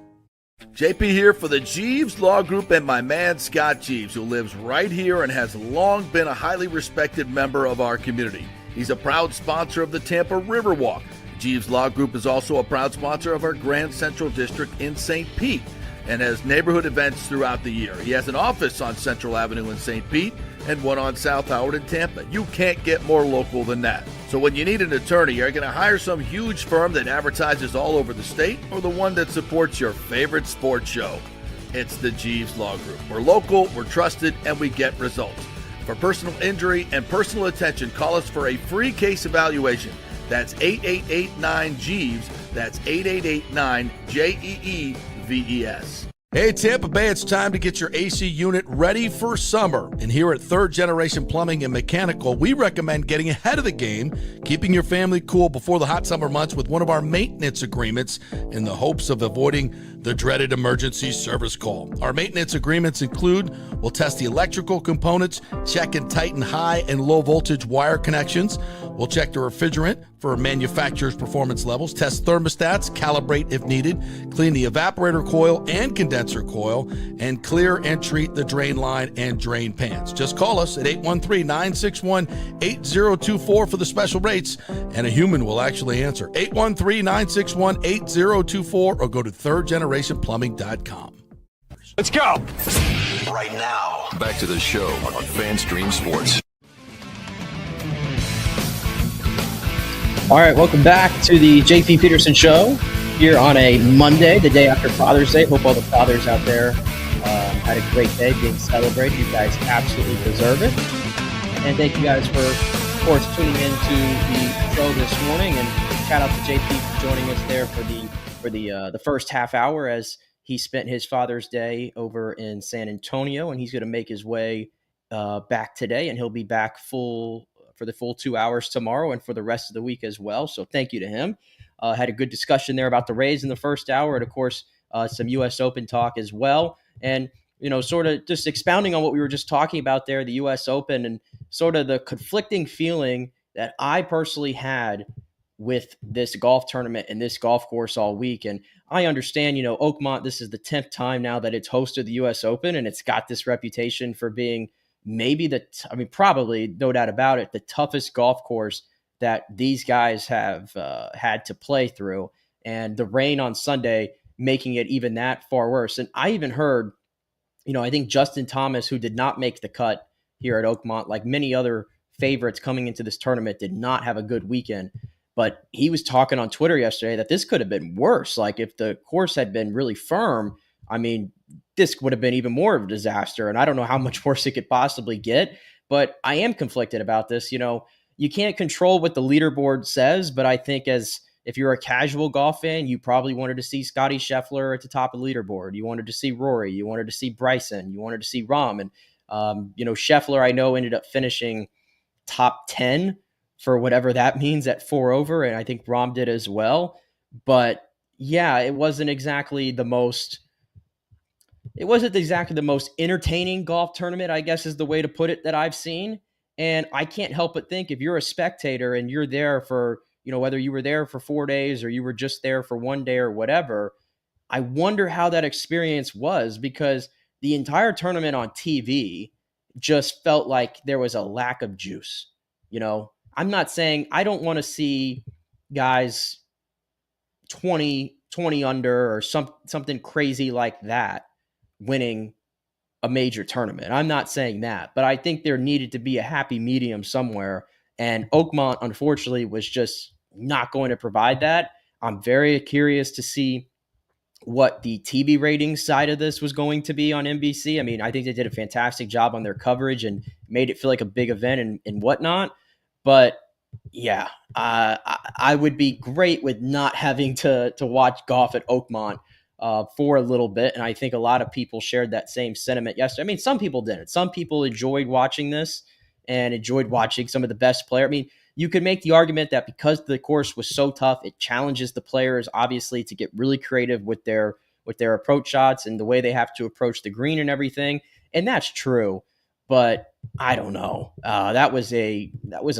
JP here for the Jeeves Law Group and my man Scott Jeeves, who lives right here and has long been a highly respected member of our community. He's a proud sponsor of the Tampa Riverwalk. Jeeves Law Group is also a proud sponsor of our Grand Central District in St. Pete and has neighborhood events throughout the year. He has an office on Central Avenue in St. Pete and one on South Howard in Tampa. You can't get more local than that. So when you need an attorney, you're going to hire some huge firm that advertises all over the state or the one that supports your favorite sports show. It's the Jeeves Law Group. We're local, we're trusted, and we get results. For personal injury and personal attention, call us for a free case evaluation. That's 8889-JEEVES. That's 8889-JEEVES. Hey, Tampa Bay, it's time to get your AC unit ready for summer. And here at Third Generation Plumbing and Mechanical, we recommend getting ahead of the game, keeping your family cool before the hot summer months with one of our maintenance agreements in the hopes of avoiding the dreaded emergency service call. Our maintenance agreements include, we'll test the electrical components, check and tighten high and low voltage wire connections. We'll check the refrigerant for manufacturer's performance levels, test thermostats, calibrate if needed, clean the evaporator coil and condenser coil, and clear and treat the drain line and drain pans. Just call us at 813-961-8024 for the special rates, and a human will actually answer. 813-961-8024 or go to thirdgenerationplumbing.com. Let's go. Right now, back to the show on FanStream Sports. All right, welcome back to the JP Peterson Show. here on a Monday, the day after Father's Day. Hope all the fathers out there had a great day being celebrated. You guys absolutely deserve it. And thank you guys for, of course, tuning into the show this morning. And shout out to JP for joining us there for the first half hour as he spent his Father's Day over in San Antonio, and he's going to make his way back today, and he'll be back for the full 2 hours tomorrow and for the rest of the week as well. So thank you to him. Had a good discussion there about the Rays in the first hour, and of course, some U.S. Open talk as well. And, sort of just expounding on what we were just talking about there, the U.S. Open, and sort of the conflicting feeling that I personally had with this golf tournament and this golf course all week. And I understand, Oakmont, this is the 10th time now that it's hosted the U.S. Open, and it's got this reputation for being maybe probably, no doubt about it, the toughest golf course that these guys have had to play through. And the rain on Sunday making it even that far worse. And I even heard, I think Justin Thomas, who did not make the cut here at Oakmont, like many other favorites coming into this tournament, did not have a good weekend. But he was talking on Twitter yesterday that this could have been worse. Like if the course had been really firm, this would have been even more of a disaster. And I don't know how much worse it could possibly get. But I am conflicted about this. You can't control what the leaderboard says, but I think if you're a casual golf fan, you probably wanted to see Scotty Scheffler at the top of the leaderboard. You wanted to see Rory. You wanted to see Bryson. You wanted to see Rahm. And, Scheffler, I know, ended up finishing top 10 for whatever that means at 4 over. And I think Rahm did as well. But yeah, it wasn't exactly the most entertaining golf tournament, I guess is the way to put it, that I've seen. And I can't help but think if you're a spectator and you're there for, whether you were there for 4 days or you were just there for 1 day or whatever, I wonder how that experience was, because the entire tournament on TV just felt like there was a lack of juice. I'm not saying I don't want to see guys 20 under or something crazy like that winning a major tournament. I'm not saying that, but I think there needed to be a happy medium somewhere. And Oakmont, unfortunately, was just not going to provide that. I'm very curious to see what the TV ratings side of this was going to be on NBC. I think they did a fantastic job on their coverage and made it feel like a big event and whatnot. But yeah, I would be great with not having to watch golf at Oakmont for a little bit. And I think a lot of people shared that same sentiment yesterday. Some people didn't. Some people enjoyed watching this and enjoyed watching some of the best players. You could make the argument that because the course was so tough, it challenges the players, obviously, to get really creative with their approach shots and the way they have to approach the green and everything. And that's true. But I don't know. That was a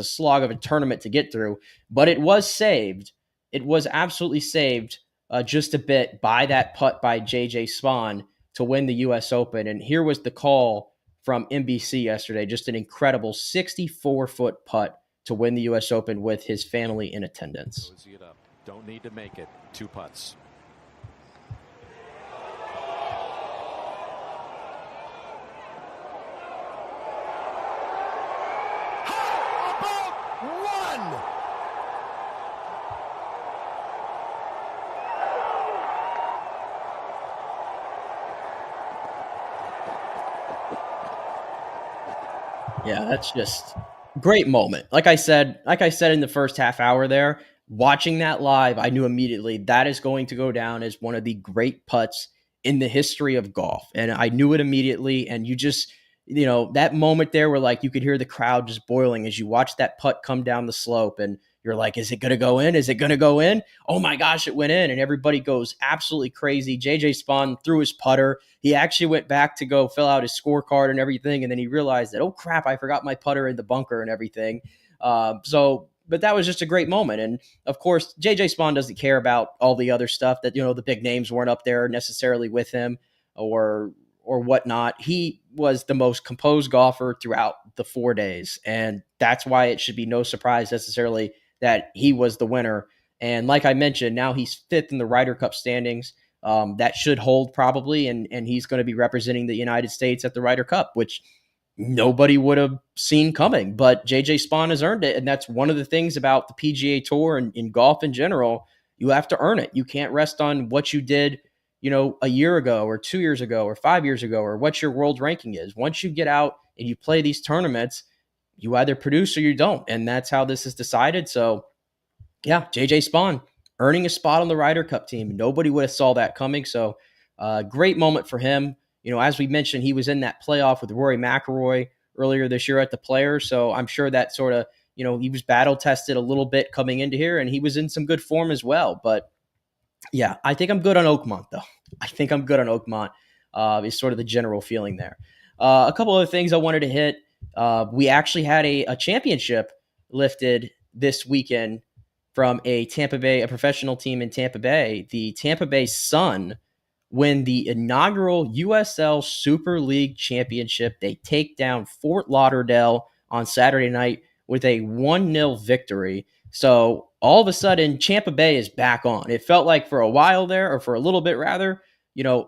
slog of a tournament to get through. But it was saved. It was absolutely saved just a bit by that putt by J.J. Spaun to win the U.S. Open. And here was the call from NBC yesterday. Just an incredible 64-foot putt to win the U.S. Open with his family in attendance. Don't need to make it. 2 putts. Yeah, that's just great moment. Like I said in the first half hour there, watching that live, I knew immediately that is going to go down as one of the great putts in the history of golf. And I knew it immediately. And you just, that moment there where you could hear the crowd just boiling as you watch that putt come down the slope, and you're like, is it going to go in? Is it going to go in? Oh my gosh, it went in. And everybody goes absolutely crazy. JJ Spaun threw his putter. He actually went back to go fill out his scorecard and everything. And then he realized that, oh crap, I forgot my putter in the bunker and everything. But that was just a great moment. And of course, JJ Spaun doesn't care about all the other stuff that, the big names weren't up there necessarily with him or whatnot. He was the most composed golfer throughout the 4 days. And that's why it should be no surprise necessarily that he was the winner. And like I mentioned, now he's 5th in the Ryder Cup standings. That should hold probably. And he's going to be representing the United States at the Ryder Cup, which nobody would have seen coming. But JJ Spaun has earned it. And that's one of the things about the PGA Tour and in golf in general. You have to earn it. You can't rest on what you did, a year ago or 2 years ago or 5 years ago or what your world ranking is. Once you get out and you play these tournaments, you either produce or you don't. And that's how this is decided. So, yeah, JJ Spaun earning a spot on the Ryder Cup team. Nobody would have saw that coming. So, great moment for him. As we mentioned, he was in that playoff with Rory McIlroy earlier this year at the Players. So I'm sure that sort of, he was battle tested a little bit coming into here, and he was in some good form as well. But yeah, I think I'm good on Oakmont, though. I think I'm good on Oakmont is sort of the general feeling there. A couple other things I wanted to hit. We actually had a championship lifted this weekend from a professional team in Tampa Bay. The Tampa Bay Sun win the inaugural USL Super League Championship. They take down Fort Lauderdale on Saturday night with a 1-0 victory. So all of a sudden, Tampa Bay is back on. It felt like for a while there, or for a little bit rather,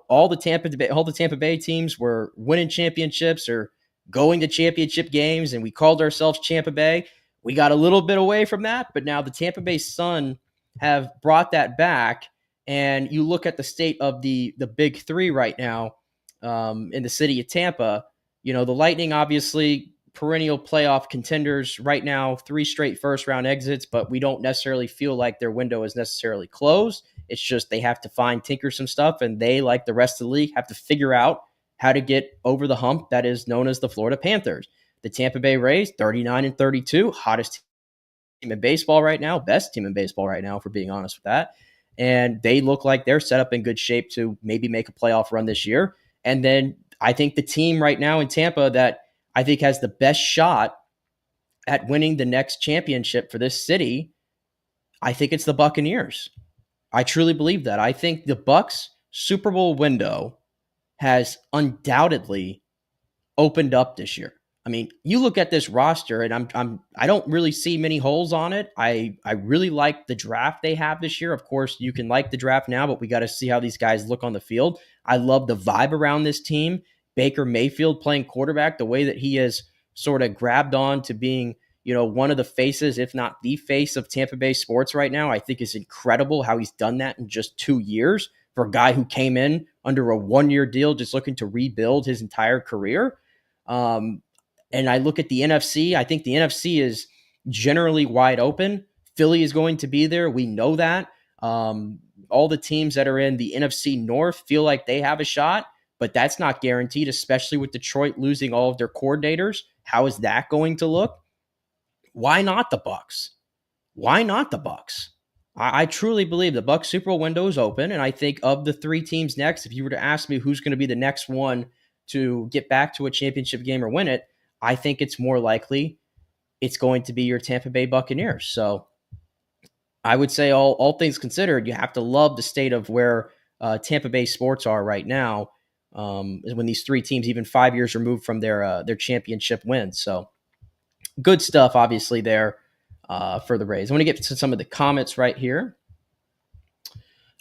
all the Tampa Bay teams were winning championships or going to championship games, and we called ourselves Tampa Bay. We got a little bit away from that, but now the Tampa Bay Sun have brought that back. And you look at the state of the big three right now in the city of Tampa. The Lightning, obviously, perennial playoff contenders right now, 3 straight first-round exits, but we don't necessarily feel like their window is necessarily closed. It's just they have to tinker some stuff, and they, like the rest of the league, have to figure out how to get over the hump that is known as the Florida Panthers. The Tampa Bay Rays, 39-32, hottest team in baseball right now, best team in baseball right now, if we're being honest with that. And they look like they're set up in good shape to maybe make a playoff run this year. And then I think the team right now in Tampa that I think has the best shot at winning the next championship for this city, I think it's the Buccaneers. I truly believe that. I think the Bucs Super Bowl window has undoubtedly opened up this year. I mean, you look at this roster, and I don't really see many holes on it. I really like the draft they have this year. Of course, you can like the draft now, but we got to see how these guys look on the field. I love the vibe around this team. Baker Mayfield playing quarterback, the way that he has sort of grabbed on to being, one of the faces, if not the face of Tampa Bay sports right now, I think is incredible how he's done that in just 2 years for a guy who came in under a 1-year deal, just looking to rebuild his entire career. And I look at the NFC. I think the NFC is generally wide open. Philly is going to be there. We know that. All the teams that are in the NFC North feel like they have a shot, but that's not guaranteed, especially with Detroit losing all of their coordinators. How is that going to look? Why not the Bucs? Why not the Bucs? I truly believe the Bucs Super Bowl window is open, and I think of the 3 teams next, if you were to ask me who's going to be the next one to get back to a championship game or win it, I think it's more likely it's going to be your Tampa Bay Buccaneers. So I would say all things considered, you have to love the state of where Tampa Bay sports are right now when these 3 teams, even 5 years removed from their championship wins. So good stuff, obviously, there for the Rays. I want to get to some of the comments right here.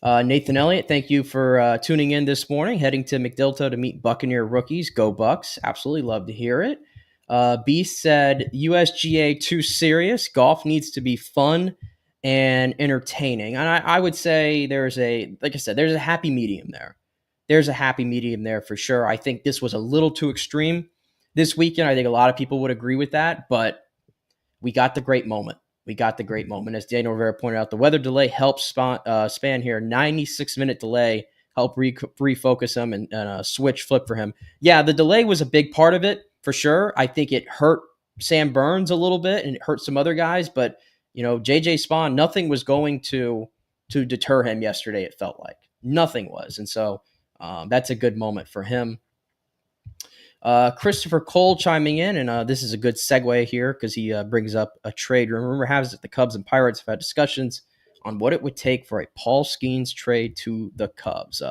Nathan Elliott, thank you for tuning in this morning. Heading to McDilto to meet Buccaneer rookies. Go Bucs. Absolutely love to hear it. Beast said, USGA too serious. Golf needs to be fun and entertaining. And I would say there's a happy medium there. There's a happy medium there for sure. I think this was a little too extreme this weekend. I think a lot of people would agree with that, but we got the great moment. As Daniel Rivera pointed out, the weather delay helped span here. 96-minute delay helped refocus him and switch flip for him. Yeah, the delay was a big part of it for sure. I think it hurt Sam Burns a little bit and it hurt some other guys, but JJ Spaun, nothing was going to deter him yesterday. It felt like nothing was, and so that's a good moment for him. Christopher Cole chiming in, and this is a good segue here because he brings up a trade. Remember, the Cubs and Pirates have had discussions on what it would take for a Paul Skeens trade to the Cubs.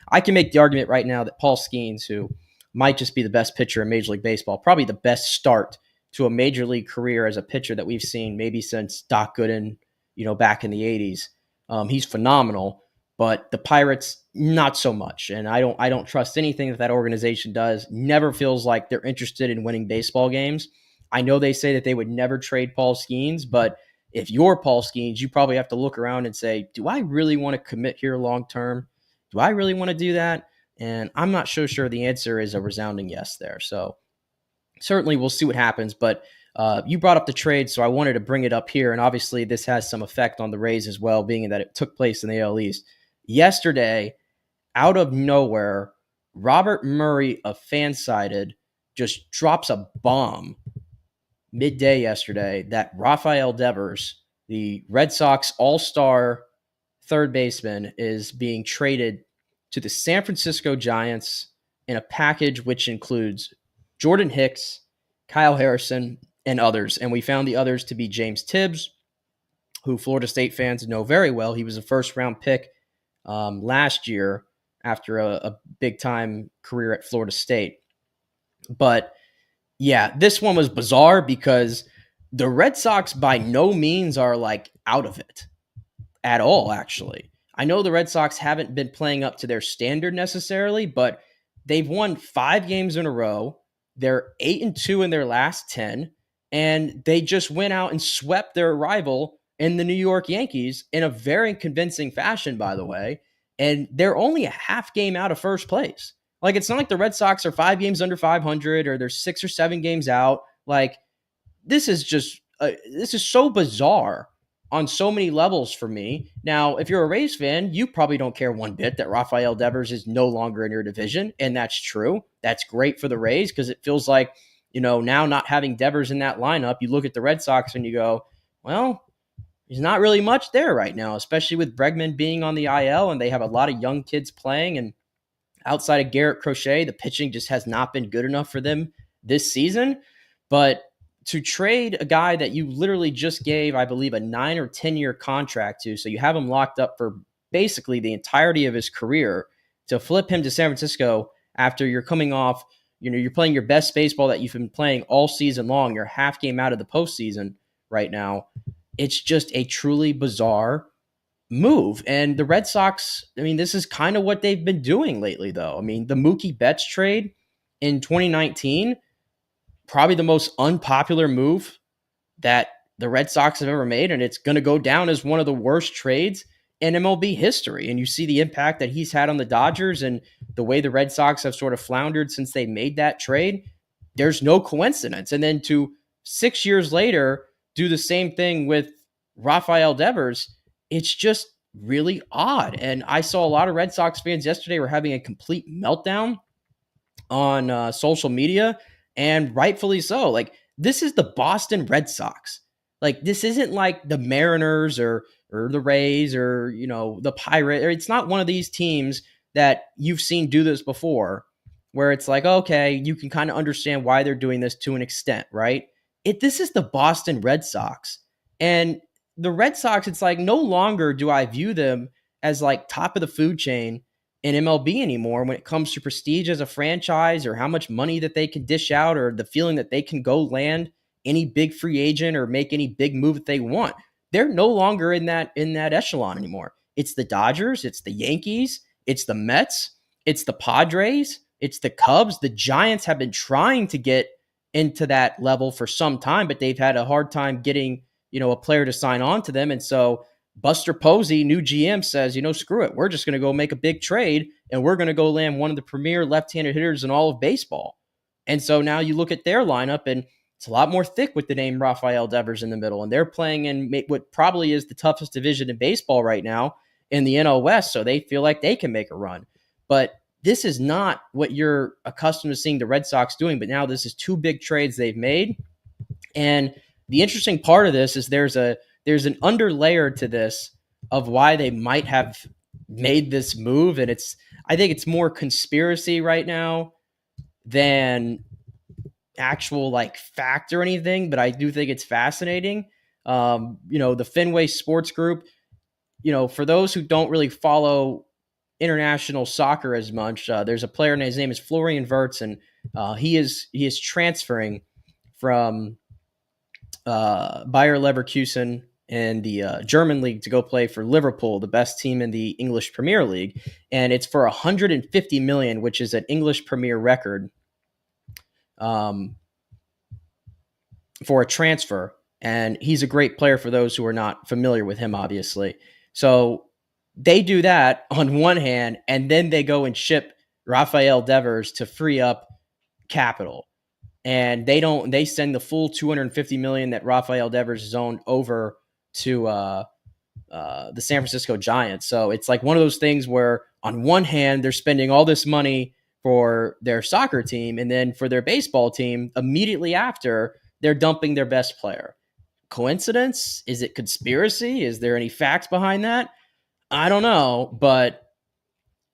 I can make the argument right now that Paul Skeens, who might just be the best pitcher in Major League Baseball, probably the best start to a Major League career as a pitcher that we've seen maybe since Doc Gooden, back in the 80s. He's phenomenal. But the Pirates, not so much. And I don't trust anything that organization does. Never feels like they're interested in winning baseball games. I know they say that they would never trade Paul Skeens, but if you're Paul Skeens, you probably have to look around and say, do I really want to commit here long term? Do I really want to do that? And I'm not so sure the answer is a resounding yes there. So certainly we'll see what happens. But you brought up the trade, so I wanted to bring it up here. And obviously this has some effect on the Rays as well, being that it took place in the AL East. Yesterday, out of nowhere, Robert Murray of Fansided just drops a bomb midday yesterday that Rafael Devers, the Red Sox all-star third baseman, is being traded to the San Francisco Giants in a package which includes Jordan Hicks, Kyle Harrison, and others. And we found the others to be James Tibbs, who Florida State fans know very well. He was a first-round pick last year after a big-time career at Florida State. But yeah, this one was bizarre because the Red Sox by no means are like out of it at all, actually. I know the Red Sox haven't been playing up to their standard necessarily, but they've won 5 games in a row. They're 8-2 in their last 10, and they just went out and swept their rival in the New York Yankees in a very convincing fashion, by the way. And they're only a half game out of first place. Like, it's not like the Red Sox are 5 games under 500 or they're 6 or 7 games out. Like, this is just, this is so bizarre on so many levels for me. Now, if you're a Rays fan, you probably don't care one bit that Rafael Devers is no longer in your division. And that's true. That's great for the Rays because it feels like, now not having Devers in that lineup, you look at the Red Sox and you go, well, there's not really much there right now, especially with Bregman being on the IL and they have a lot of young kids playing. And outside of Garrett Crochet, the pitching just has not been good enough for them this season. But to trade a guy that you literally just gave, I believe, a 9 or 10-year contract to, so you have him locked up for basically the entirety of his career, to flip him to San Francisco after you're coming off, you're playing your best baseball that you've been playing all season long. You're half game out of the postseason right now. It's just a truly bizarre move. And the Red Sox, this is kind of what they've been doing lately, though. The Mookie Betts trade in 2019, probably the most unpopular move that the Red Sox have ever made, and it's going to go down as one of the worst trades in MLB history. And you see the impact that he's had on the Dodgers and the way the Red Sox have sort of floundered since they made that trade. There's no coincidence. And then to 6 years later, do the same thing with Rafael Devers. It's just really odd. And I saw a lot of Red Sox fans yesterday were having a complete meltdown on social media, and rightfully so. Like, this is the Boston Red Sox. Like, this isn't like the Mariners or the Rays or, the Pirates. It's not one of these teams that you've seen do this before where it's like, okay, you can kind of understand why they're doing this to an extent, right? This is the Boston Red Sox. And the Red Sox, it's like no longer do I view them as like top of the food chain in MLB anymore when it comes to prestige as a franchise or how much money that they can dish out or the feeling that they can go land any big free agent or make any big move that they want. They're no longer in that echelon anymore. It's the Dodgers, it's the Yankees, it's the Mets, it's the Padres, it's the Cubs. The Giants have been trying to get into that level for some time, but they've had a hard time getting a player to sign on to them. And so Buster Posey, new GM, says, screw it. We're just going to go make a big trade and we're going to go land one of the premier left-handed hitters in all of baseball. And so now you look at their lineup and it's a lot more thick with the name Rafael Devers in the middle. And they're playing in what probably is the toughest division in baseball right now in the NL West. So they feel like they can make a run. But this is not what you're accustomed to seeing the Red Sox doing. But now this is 2 big trades they've made. And the interesting part of this is there's an underlayer to this of why they might have made this move. And I think it's more conspiracy right now than actual like fact or anything, but I do think it's fascinating. The Fenway Sports Group, for those who don't really follow international soccer as much, there's a player and his name is Florian Wirtz, and he is transferring from Bayer Leverkusen in the German league to go play for Liverpool, the best team in the English Premier League. And it's for 150 million, which is an English Premier record for a transfer. And he's a great player for those who are not familiar with him, obviously. So they do that on one hand, and then they go and ship Rafael Devers to free up capital. And they send the full $250 million that Rafael Devers is owned over to the San Francisco Giants. So it's like one of those things where on one hand, they're spending all this money for their soccer team, and then for their baseball team, immediately after, they're dumping their best player. Coincidence? Is it conspiracy? Is there any facts behind that? I don't know, but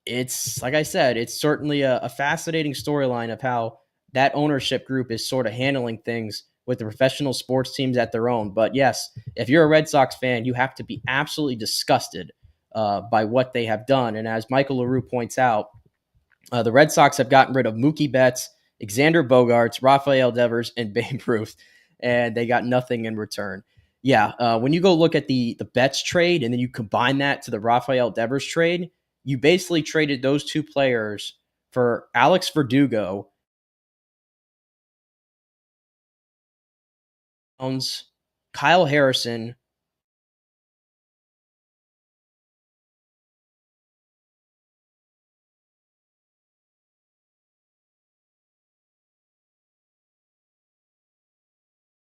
it's, like I said, it's certainly a fascinating storyline of how that ownership group is sort of handling things with the professional sports teams at their own. But yes, if you're a Red Sox fan, you have to be absolutely disgusted by what they have done. And as Michael LaRue points out, the Red Sox have gotten rid of Mookie Betts, Xander Bogaerts, Rafael Devers, and Babe Ruth, and they got nothing in return. Yeah, when you go look at the Betts trade and then you combine that to the Rafael Devers trade, you basically traded those two players for Alex Verdugo, Kyle Harrison,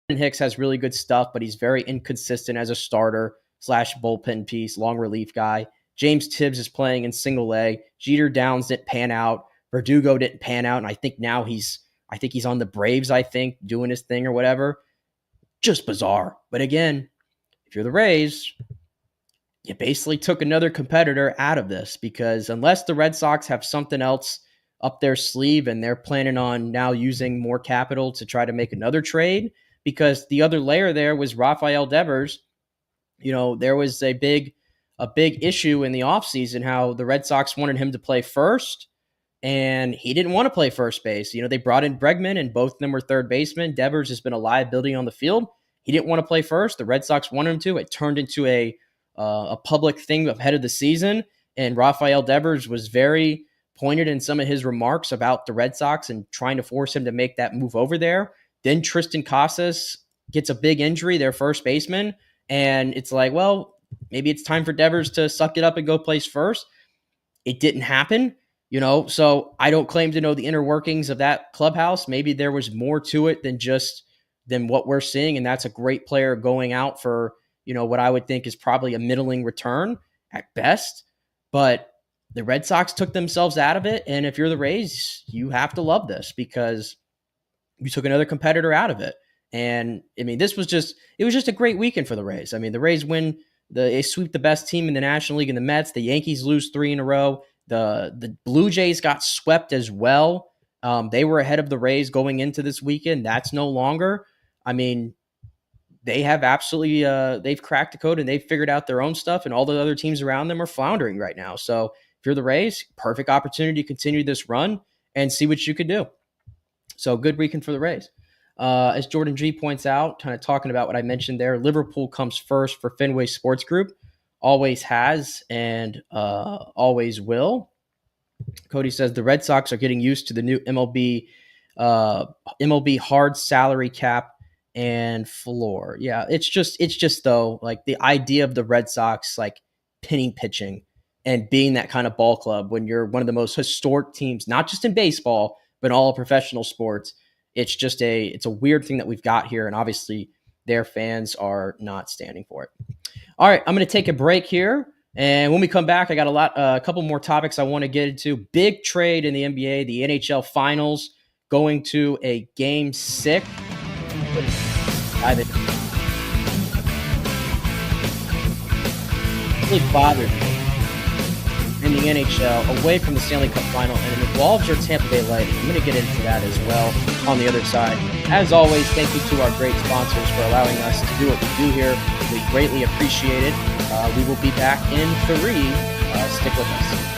Hicks has really good stuff, but he's very inconsistent as a starter / bullpen piece, long relief guy. James Tibbs is playing in single A. Jeter Downs didn't pan out. Verdugo didn't pan out, and I think now he's on the Braves, doing his thing or whatever. Just bizarre. But again, if you're the Rays, you basically took another competitor out of this, because unless the Red Sox have something else up their sleeve and they're planning on now using more capital to try to make another trade, because the other layer there was Rafael Devers. There was a big issue in the offseason how the Red Sox wanted him to play first, and he didn't want to play first base. They brought in Bregman, and both of them were third basemen. Devers has been a liability on the field. He didn't want to play first. The Red Sox wanted him to. It turned into a public thing ahead of the season, and Rafael Devers was very pointed in some of his remarks about the Red Sox and trying to force him to make that move over there. Then Tristan Casas gets a big injury, their first baseman, and it's like, well, maybe it's time for Devers to suck it up and go place first. It didn't happen, so I don't claim to know the inner workings of that clubhouse. Maybe there was more to it than what we're seeing, and that's a great player going out for, what I would think is probably a middling return at best. But the Red Sox took themselves out of it, and if you're the Rays, you have to love this, because you took another competitor out of it. And this was just a great weekend for the Rays. The Rays they sweep the best team in the National League in the Mets. The Yankees lose 3 in a row. The Blue Jays got swept as well. They were ahead of the Rays going into this weekend. That's no longer. They have absolutely, they've cracked the code and they've figured out their own stuff, and all the other teams around them are floundering right now. So if you're the Rays, perfect opportunity to continue this run and see what you could do. So good weekend for the Rays. As Jordan G points out, kind of talking about what I mentioned there, Liverpool comes first for Fenway Sports Group. Always has and always will. Cody says the Red Sox are getting used to the new MLB hard salary cap and floor. Yeah, it's just though, like the idea of the Red Sox like pinning pitching and being that kind of ball club when you're one of the most historic teams, not just in baseball, but all professional sports. It's a weird thing that we've got here, and obviously their fans are not standing for it. All right, I'm going to take a break here, and when we come back, I got a couple more topics I want to get into. Big trade in the NBA, the NHL Finals going to a Game 6. Really bothered me in the NHL away from the Stanley Cup Final, and it involves your Tampa Bay Lightning. I'm going to get into that as well on the other side. As always, thank you to our great sponsors for allowing us to do what we do here. We greatly appreciate it. We will be back in 3. Stick with us.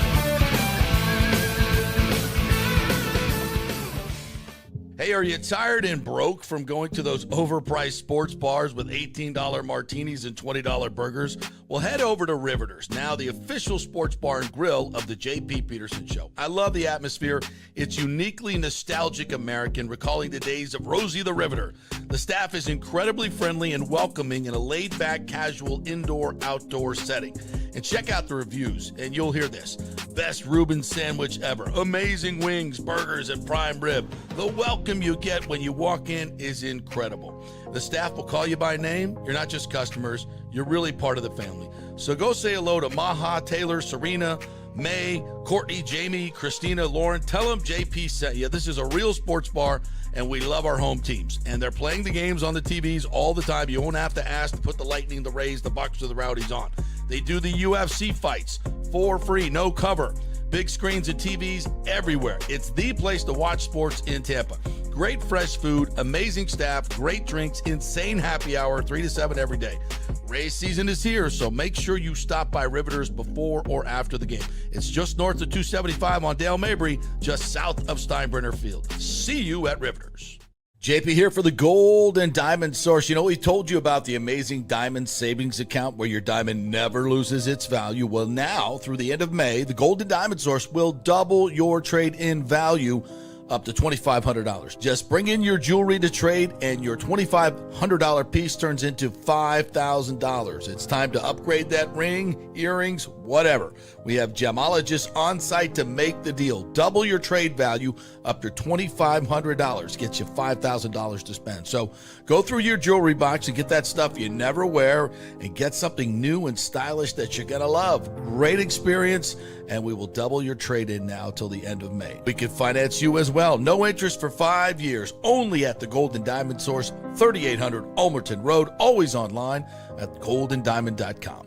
Hey, are you tired and broke from going to those overpriced sports bars with $18 martinis and $20 burgers? Well, head over to Riveters, now the official sports bar and grill of the J.P. Peterson Show. I love the atmosphere. It's uniquely nostalgic American, recalling the days of Rosie the Riveter. The staff is incredibly friendly and welcoming in a laid-back, casual indoor-outdoor setting. And check out the reviews, and you'll hear this. Best Reuben sandwich ever. Amazing wings, burgers, and prime rib. The welcome you get when you walk in is incredible. The staff will call you by name. You're not just customers. You're really part of the family. So go say hello to Maha, Taylor, Serena, May, Courtney, Jamie, Christina, Lauren. Tell them JP sent you. This is a real sports bar, and we love our home teams. And they're playing the games on the TVs all the time. You won't have to ask to put the Lightning, the Rays, the Bucs, or the Rowdies on. They do the UFC fights for free, no cover. Big screens and TVs everywhere. It's the place to watch sports in Tampa. Great fresh food, amazing staff, great drinks, insane happy hour, 3 to 7 every day. Race season is here, so make sure you stop by Riveters before or after the game. It's just north of 275 on Dale Mabry, just south of Steinbrenner Field. See you at Riveters. JP here for the Gold and Diamond Source. You know, we told you about the amazing Diamond Savings Account where your diamond never loses its value. Well, now, through the end of May, the Gold and Diamond Source will double your trade-in value up to $2,500. Just bring in your jewelry to trade, and your $2,500 piece turns into $5,000. It's time to upgrade that ring, earrings, whatever. We have gemologists on site to make the deal. Double your trade value up to $2,500. Gets you $5,000 to spend. So go through your jewelry box and get that stuff you never wear and get something new and stylish that you're going to love. Great experience, and we will double your trade-in now till the end of May. We can finance you as well. No interest for 5 years. Only at the Gold and Diamond Source, 3800 Ulmerton Road. Always online at goldanddiamond.com.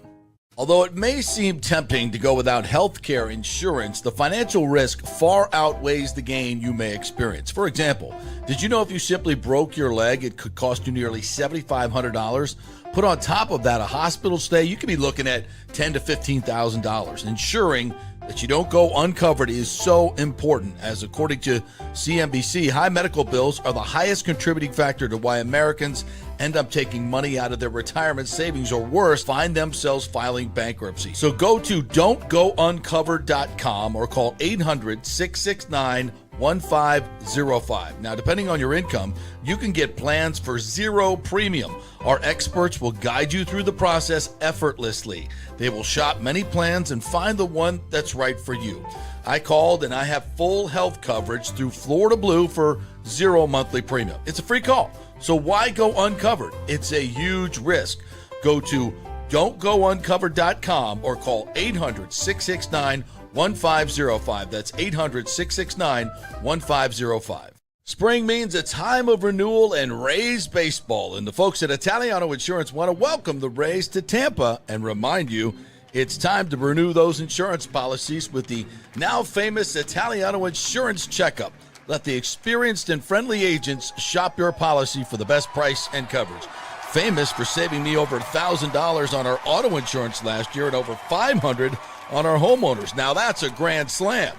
Although it may seem tempting to go without health care insurance, the financial risk far outweighs the gain you may experience. For example, did you know if you simply broke your leg, it could cost you nearly $7,500? Put on top of that a hospital stay, you could be looking at $10,000 to $15,000. Ensuring that you don't go uncovered is so important, as according to CNBC, high medical bills are the highest contributing factor to why Americans end up taking money out of their retirement savings, or worse, find themselves filing bankruptcy. So go to don'tgouncovered.com or call 800-669-1505. Now, depending on your income, you can get plans for zero premium. Our experts will guide you through the process effortlessly. They will shop many plans and find the one that's right for you. I called and I have full health coverage through Florida Blue for zero monthly premium. It's a free call. So why go uncovered? It's a huge risk. Go to don'tgouncovered.com or call 800-669-1505. That's 800-669-1505. Spring means a time of renewal and Rays baseball, and the folks at Italiano Insurance want to welcome the Rays to Tampa and remind you it's time to renew those insurance policies with the now famous Italiano Insurance Checkup. Let the experienced and friendly agents shop your policy for the best price and coverage. Famous for saving me over $1,000 on our auto insurance last year and over $500 on our homeowners. Now that's a grand slam.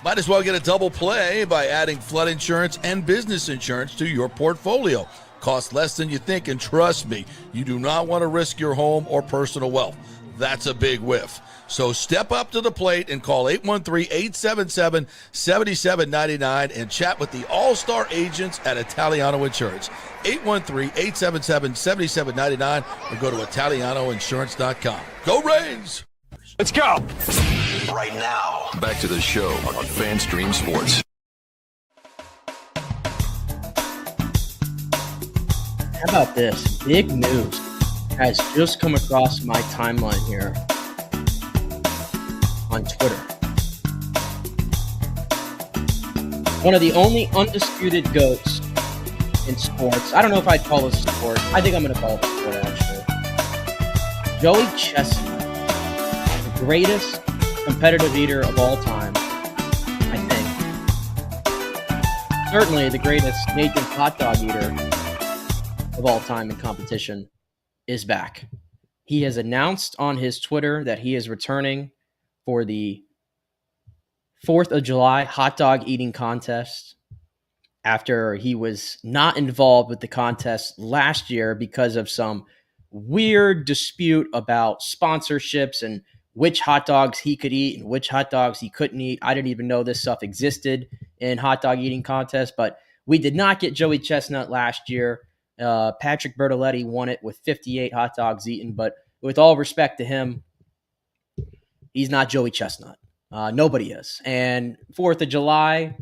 Might as well get a double play by adding flood insurance and business insurance to your portfolio. Costs less than you think, and trust me, you do not want to risk your home or personal wealth. That's a big whiff. So step up to the plate and call 813-877-7799 and chat with the all-star agents at Italiano Insurance. 813-877-7799 or go to ItalianoInsurance.com. Go Rays! Let's go. Right now, back to the show on FanStream Sports. How about this? Big news has just come across my timeline here on Twitter. One of the only undisputed GOATs in sports. I don't know if I'd call this a sport. I think I'm going to call it a sport, actually. Joey Chestnut, the greatest competitive eater of all time, I think. Certainly the greatest naked hot dog eater of all time in competition, is back. He has announced on his Twitter that he is returning for the 4th of July hot dog eating contest after he was not involved with the contest last year because of some weird dispute about sponsorships and which hot dogs he could eat and which hot dogs he couldn't eat. I didn't even know this stuff existed in hot dog eating contests, but we did not get Joey Chestnut last year. Patrick Bertoletti won it with 58 hot dogs eaten, but with all respect to him, he's not Joey Chestnut. Nobody is. And 4th of July,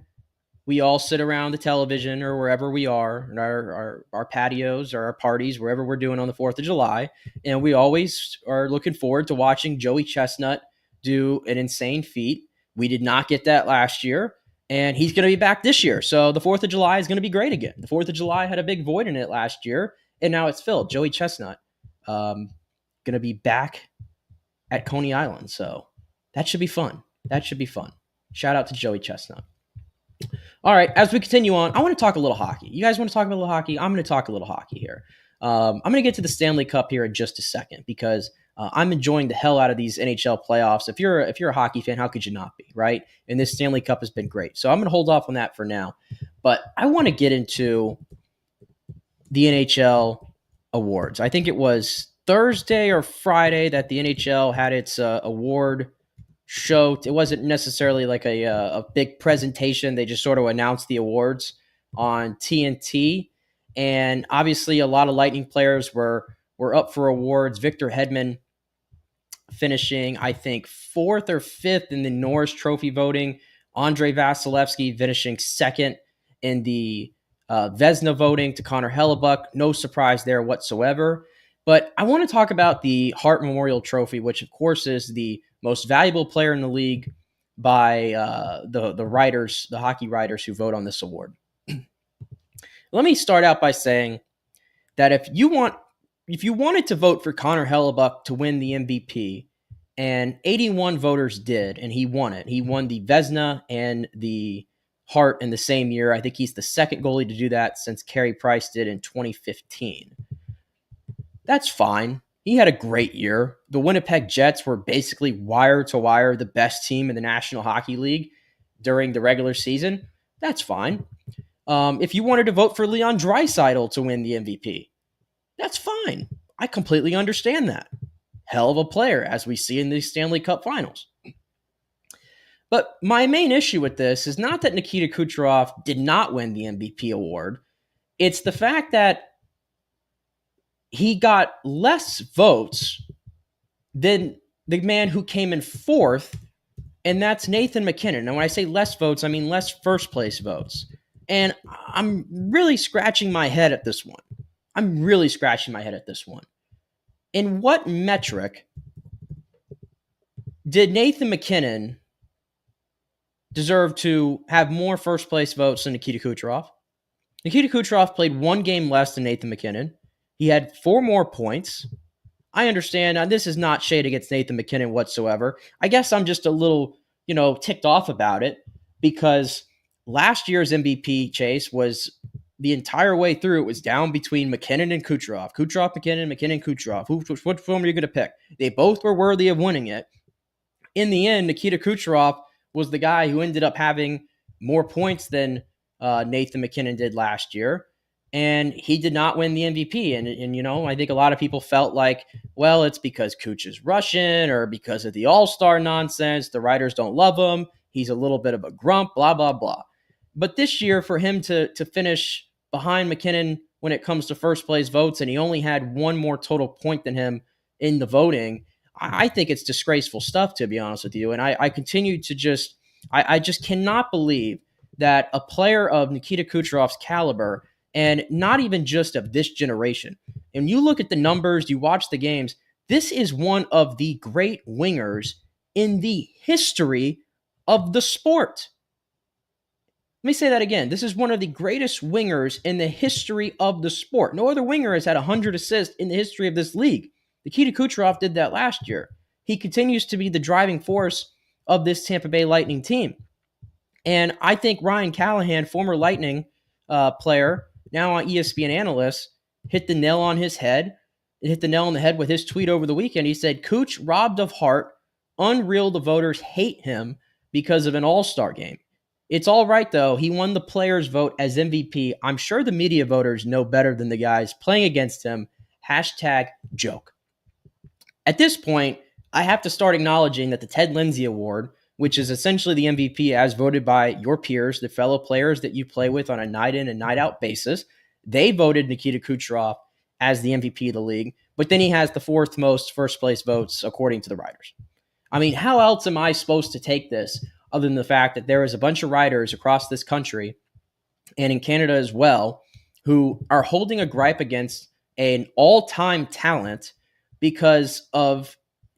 we all sit around the television or wherever we are, in our patios or our parties, wherever we're doing on the 4th of July. And we always are looking forward to watching Joey Chestnut do an insane feat. We did not get that last year, and he's going to be back this year. So the 4th of July is going to be great again. The 4th of July had a big void in it last year, and now it's filled. Joey Chestnut going to be back at Coney Island. So that should be fun. That should be fun. Shout out to Joey Chestnut. All right, as we continue on, I want to talk a little hockey. You guys want to talk about a little hockey? I'm going to talk a little hockey here. I'm going to get to the Stanley Cup here in just a second because I'm enjoying the hell out of these NHL playoffs. If you're a hockey fan, how could you not be, right? And this Stanley Cup has been great. So I'm going to hold off on that for now. But I want to get into the NHL awards. I think it was Thursday or Friday that the NHL had its award show. It wasn't necessarily like a big presentation. They just sort of announced the awards on TNT. And obviously a lot of Lightning players were up for awards. Victor Hedman finishing, I think, 4th or 5th in the Norris Trophy voting. Andrei Vasilevsky finishing 2nd in the Vezina voting to Connor Hellebuck. No surprise there whatsoever. But I want to talk about the Hart Memorial Trophy, which of course is the most valuable player in the league by the writers, the hockey writers who vote on this award. Let me start out by saying that if you wanted to vote for Connor Hellebuck to win the MVP, and 81 voters did, and he won it. He won the Vezina and the Hart in the same year. I think he's the second goalie to do that since Carey Price did in 2015. That's fine. He had a great year. The Winnipeg Jets were basically wire to wire the best team in the National Hockey League during the regular season. That's fine. If you wanted to vote for Leon Draisaitl to win the MVP, that's fine. I completely understand that. Hell of a player, as we see in the Stanley Cup Finals. But my main issue with this is not that Nikita Kucherov did not win the MVP award. It's the fact that he got less votes than the man who came in 4th, and that's Nathan MacKinnon. And when I say less votes, I mean less first-place votes. And I'm really scratching my head at this one. In what metric did Nathan MacKinnon deserve to have more first-place votes than Nikita Kucherov? Nikita Kucherov played 1 game less than Nathan MacKinnon. He had 4 more points. I understand. Now, this is not shade against Nathan MacKinnon whatsoever. I guess I'm just a little, ticked off about it because last year's MVP chase was the entire way through. It was down between MacKinnon and Kucherov. Kucherov, MacKinnon, MacKinnon, Kucherov. Which film are you going to pick? They both were worthy of winning it. In the end, Nikita Kucherov was the guy who ended up having more points than Nathan MacKinnon did last year. And he did not win the MVP. And I think a lot of people felt like, well, it's because Kuch is Russian or because of the all-star nonsense. The writers don't love him. He's a little bit of a grump, blah, blah, blah. But this year, for him to finish behind MacKinnon when it comes to first-place votes, and he only had 1 more total point than him in the voting, I think it's disgraceful stuff, to be honest with you. And I continue to just cannot believe that a player of Nikita Kucherov's caliber, and not even just of this generation. And you look at the numbers, you watch the games, this is one of the great wingers in the history of the sport. Let me say that again. This is one of the greatest wingers in the history of the sport. No other winger has had 100 assists in the history of this league. Nikita Kucherov did that last year. He continues to be the driving force of this Tampa Bay Lightning team. And I think Ryan Callahan, former Lightning player, now on ESPN analyst, hit the nail on his head. It hit the nail on the head with his tweet over the weekend. He said, Kuch robbed of Hart. Unreal, the voters hate him because of an all-star game. It's all right, though. He won the players' vote as MVP. I'm sure the media voters know better than the guys playing against him. Hashtag joke. At this point, I have to start acknowledging that the Ted Lindsay Award, which is essentially the MVP as voted by your peers, the fellow players that you play with on a night in and night out basis, they voted Nikita Kucherov as the MVP of the league, but then he has the fourth most first place votes according to the writers. I mean, how else am I supposed to take this other than the fact that there is a bunch of writers across this country and in Canada as well who are holding a gripe against an all-time talent because of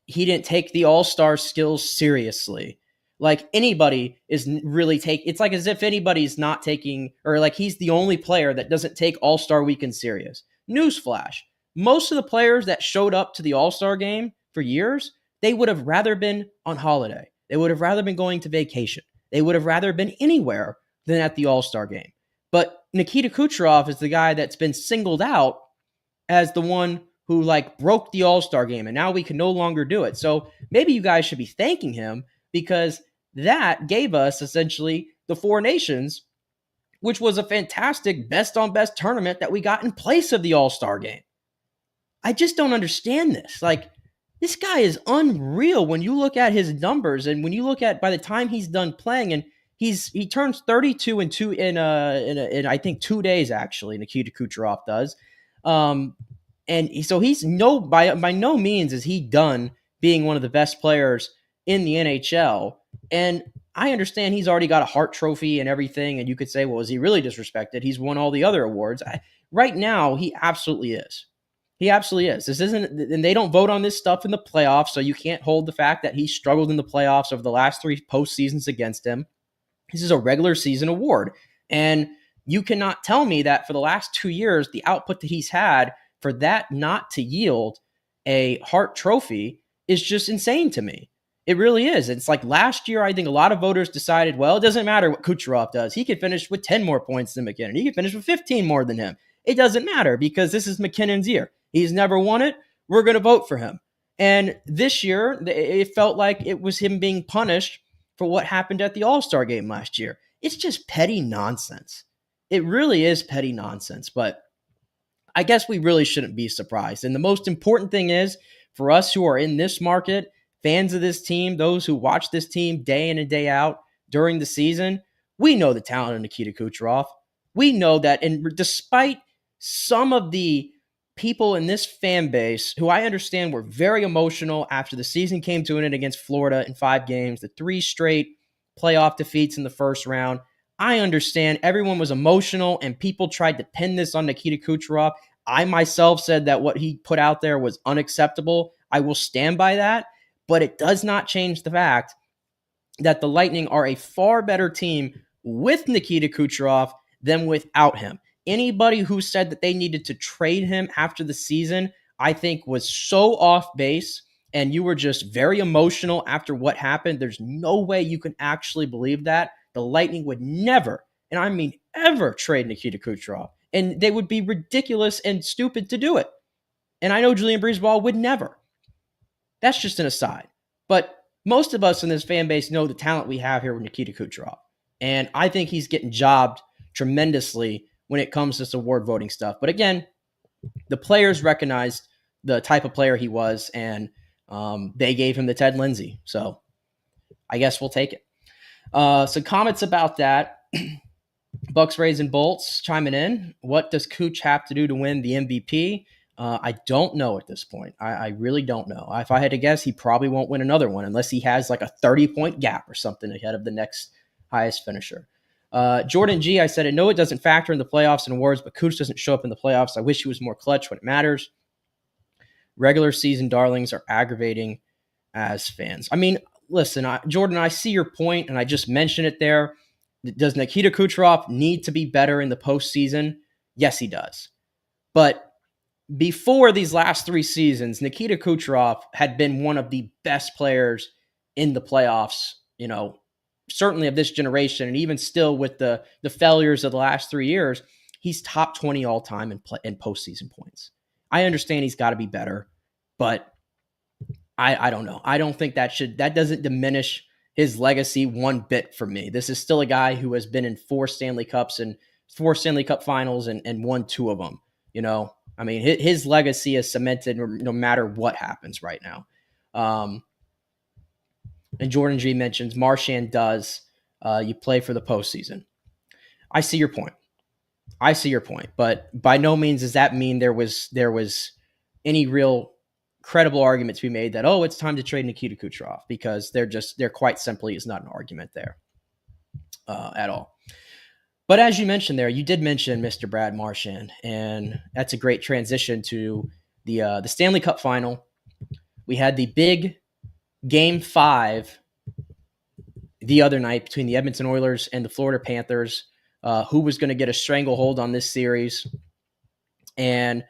he didn't take the all-star skills seriously. Like anybody is really it's like as if anybody's not taking, or like he's the only player that doesn't take all-star weekend serious. Newsflash. Most of the players that showed up to the all-star game for years, they would have rather been on holiday. They would have rather been going to vacation. They would have rather been anywhere than at the all-star game. But Nikita Kucherov is the guy that's been singled out as the one who like broke the all-star game, and now we can no longer do it. So maybe you guys should be thanking him because that gave us essentially the Four Nations, which was a fantastic best-on-best tournament that we got in place of the all-star game. I just don't understand this. Like, this guy is unreal when you look at his numbers and when you look at by the time he's done playing, and he turns 32 in I think 2 days actually. Nikita Kucherov does, and so he's by no means is he done being one of the best players in the NHL. And I understand he's already got a Hart Trophy and everything, and you could say, well, is he really disrespected? He's won all the other awards. Right now, he absolutely is. He absolutely is. This isn't, and they don't vote on this stuff in the playoffs, so you can't hold the fact that he struggled in the playoffs over the last 3 postseasons against him. This is a regular season award. And you cannot tell me that for the last 2 years, the output that he's had, for that not to yield a Hart Trophy is just insane to me. It really is. It's like last year, I think a lot of voters decided, well, it doesn't matter what Kucherov does. He could finish with 10 more points than McKinnon. He could finish with 15 more than him. It doesn't matter because this is McKinnon's year. He's never won it. We're going to vote for him. And this year, it felt like it was him being punished for what happened at the All-Star game last year. It's just petty nonsense. It really is petty nonsense, but I guess we really shouldn't be surprised. And the most important thing is for us who are in this market, fans of this team, those who watch this team day in and day out during the season, we know the talent of Nikita Kucherov. We know that, and despite some of the people in this fan base who I understand were very emotional after the season came to an end against Florida in 5 games, the 3 straight playoff defeats in the first round, I understand everyone was emotional and people tried to pin this on Nikita Kucherov. I myself said that what he put out there was unacceptable. I will stand by that, but it does not change the fact that the Lightning are a far better team with Nikita Kucherov than without him. Anybody who said that they needed to trade him after the season, I think was so off base, and you were just very emotional after what happened. There's no way you can actually believe that. The Lightning would never, and I mean ever, trade Nikita Kucherov, and they would be ridiculous and stupid to do it. And I know Julian Breezeball would never. That's just an aside. But most of us in this fan base know the talent we have here with Nikita Kucherov, and I think he's getting jobbed tremendously when it comes to this award voting stuff. But again, the players recognized the type of player he was, and they gave him the Ted Lindsay. So I guess we'll take it. Some comments about that. Bucks, Rays, and Bolts chiming in. What does Cooch have to do to win the MVP? I don't know at this point. I really don't know. If I had to guess, he probably won't win another one unless he has like a 30-point gap or something ahead of the next highest finisher. Jordan G, I said, I know it doesn't factor in the playoffs and awards, but Cooch doesn't show up in the playoffs. I wish he was more clutch when it matters. Regular season darlings are aggravating as fans. I mean, listen, Jordan, I see your point, and I just mentioned it there. Does Nikita Kucherov need to be better in the postseason? Yes, he does. But before these last 3 seasons, Nikita Kucherov had been one of the best players in the playoffs, certainly of this generation, and even still with the failures of the last 3 years, he's top 20 all time in postseason points. I understand he's got to be better, but I don't know. I don't think that doesn't diminish his legacy one bit from me. This is still a guy who has been in 4 Stanley Cups and 4 Stanley Cup finals and won 2 of them. You know, I mean, his legacy is cemented no matter what happens right now. And Jordan G mentions Marchand does. You play for the postseason. I see your point. But by no means does that mean there was any real credible argument to be made that, it's time to trade Nikita Kucherov, because there quite simply is not an argument there at all. But as you mentioned there, you did mention Mr. Brad Marchand, and that's a great transition to the Stanley Cup final. We had the big Game 5 the other night between the Edmonton Oilers and the Florida Panthers. Who was going to get a stranglehold on this series? And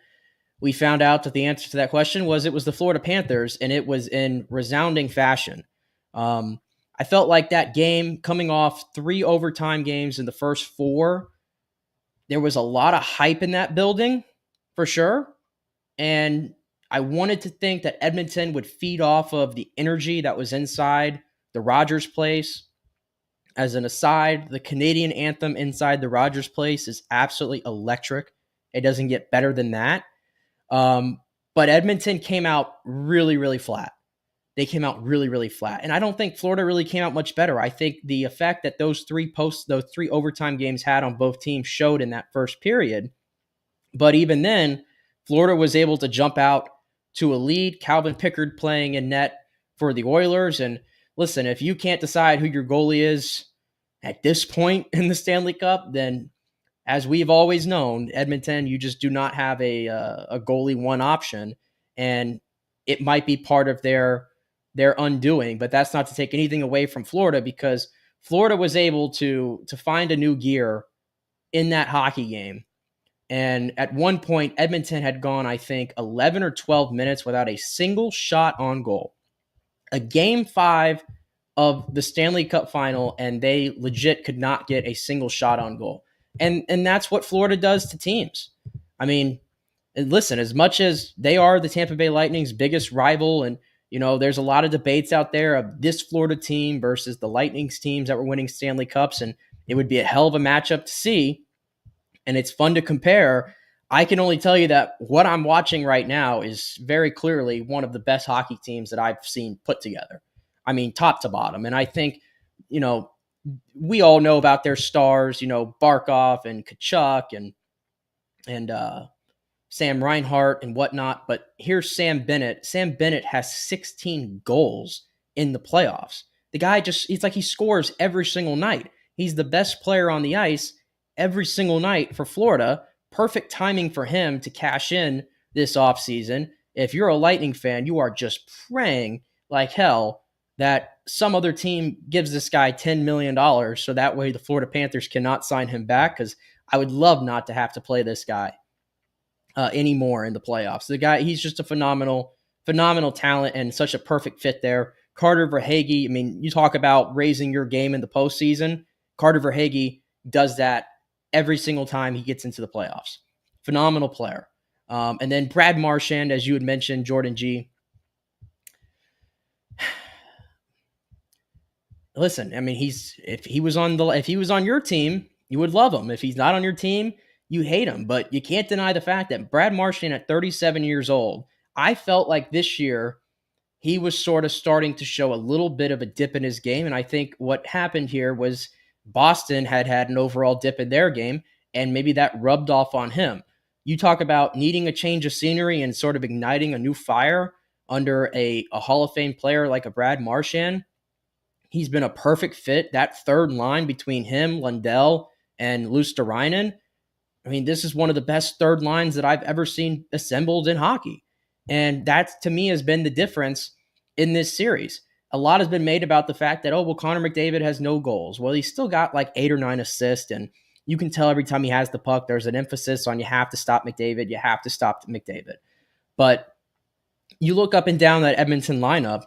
we found out that the answer to that question was it was the Florida Panthers, and it was in resounding fashion. I felt like that game, coming off 3 overtime games in the first 4, there was a lot of hype in that building, for sure. And I wanted to think that Edmonton would feed off of the energy that was inside the Rogers place. As an aside, the Canadian anthem inside the Rogers place is absolutely electric. It doesn't get better than that. But Edmonton came out really, really flat. They came out really, really flat. And I don't think Florida really came out much better. I think the effect that those 3 overtime games had on both teams showed in that first period. But even then, Florida was able to jump out to a lead. Calvin Pickard playing in net for the Oilers. And listen, if you can't decide who your goalie is at this point in the Stanley Cup, then as we've always known, Edmonton, you just do not have a goalie one option. And it might be part of their undoing, but that's not to take anything away from Florida, because Florida was able to find a new gear in that hockey game. And at one point, Edmonton had gone, I think, 11 or 12 minutes without a single shot on goal. A Game 5 of the Stanley Cup final, and they legit could not get a single shot on goal. And that's what Florida does to teams. I mean, listen, as much as they are the Tampa Bay Lightning's biggest rival, and there's a lot of debates out there of this Florida team versus the Lightning's teams that were winning Stanley Cups, and it would be a hell of a matchup to see, and it's fun to compare. I can only tell you that what I'm watching right now is very clearly one of the best hockey teams that I've seen put together. I mean, top to bottom. And I think, we all know about their stars, Barkov and Kachuk and Sam Reinhart and whatnot. But here's Sam Bennett. Sam Bennett has 16 goals in the playoffs. The guy it's like he scores every single night. He's the best player on the ice every single night for Florida. Perfect timing for him to cash in this offseason. If you're a Lightning fan, you are just praying like hell that some other team gives this guy $10 million so that way the Florida Panthers cannot sign him back, because I would love not to have to play this guy anymore in the playoffs. The guy, he's just a phenomenal talent and such a perfect fit there. Carter Verhaeghe, I mean, you talk about raising your game in the postseason. Carter Verhaeghe does that every single time he gets into the playoffs. Phenomenal player. And then Brad Marchand, as you had mentioned, Jordan G. Listen, I mean, if he was on your team, you would love him. If he's not on your team, you hate him. But you can't deny the fact that Brad Marchand at 37 years old, I felt like this year he was sort of starting to show a little bit of a dip in his game. And I think what happened here was Boston had an overall dip in their game, and maybe that rubbed off on him. You talk about needing a change of scenery and sort of igniting a new fire under a Hall of Fame player like a Brad Marchand. He's been a perfect fit. That third line between him, Lundell, and Luosterainen, I mean, this is one of the best third lines that I've ever seen assembled in hockey. And that, to me, has been the difference in this series. A lot has been made about the fact that, Connor McDavid has no goals. Well, he's still got like 8 or 9 assists, and you can tell every time he has the puck, there's an emphasis on you have to stop McDavid, you have to stop McDavid. But you look up and down that Edmonton lineup,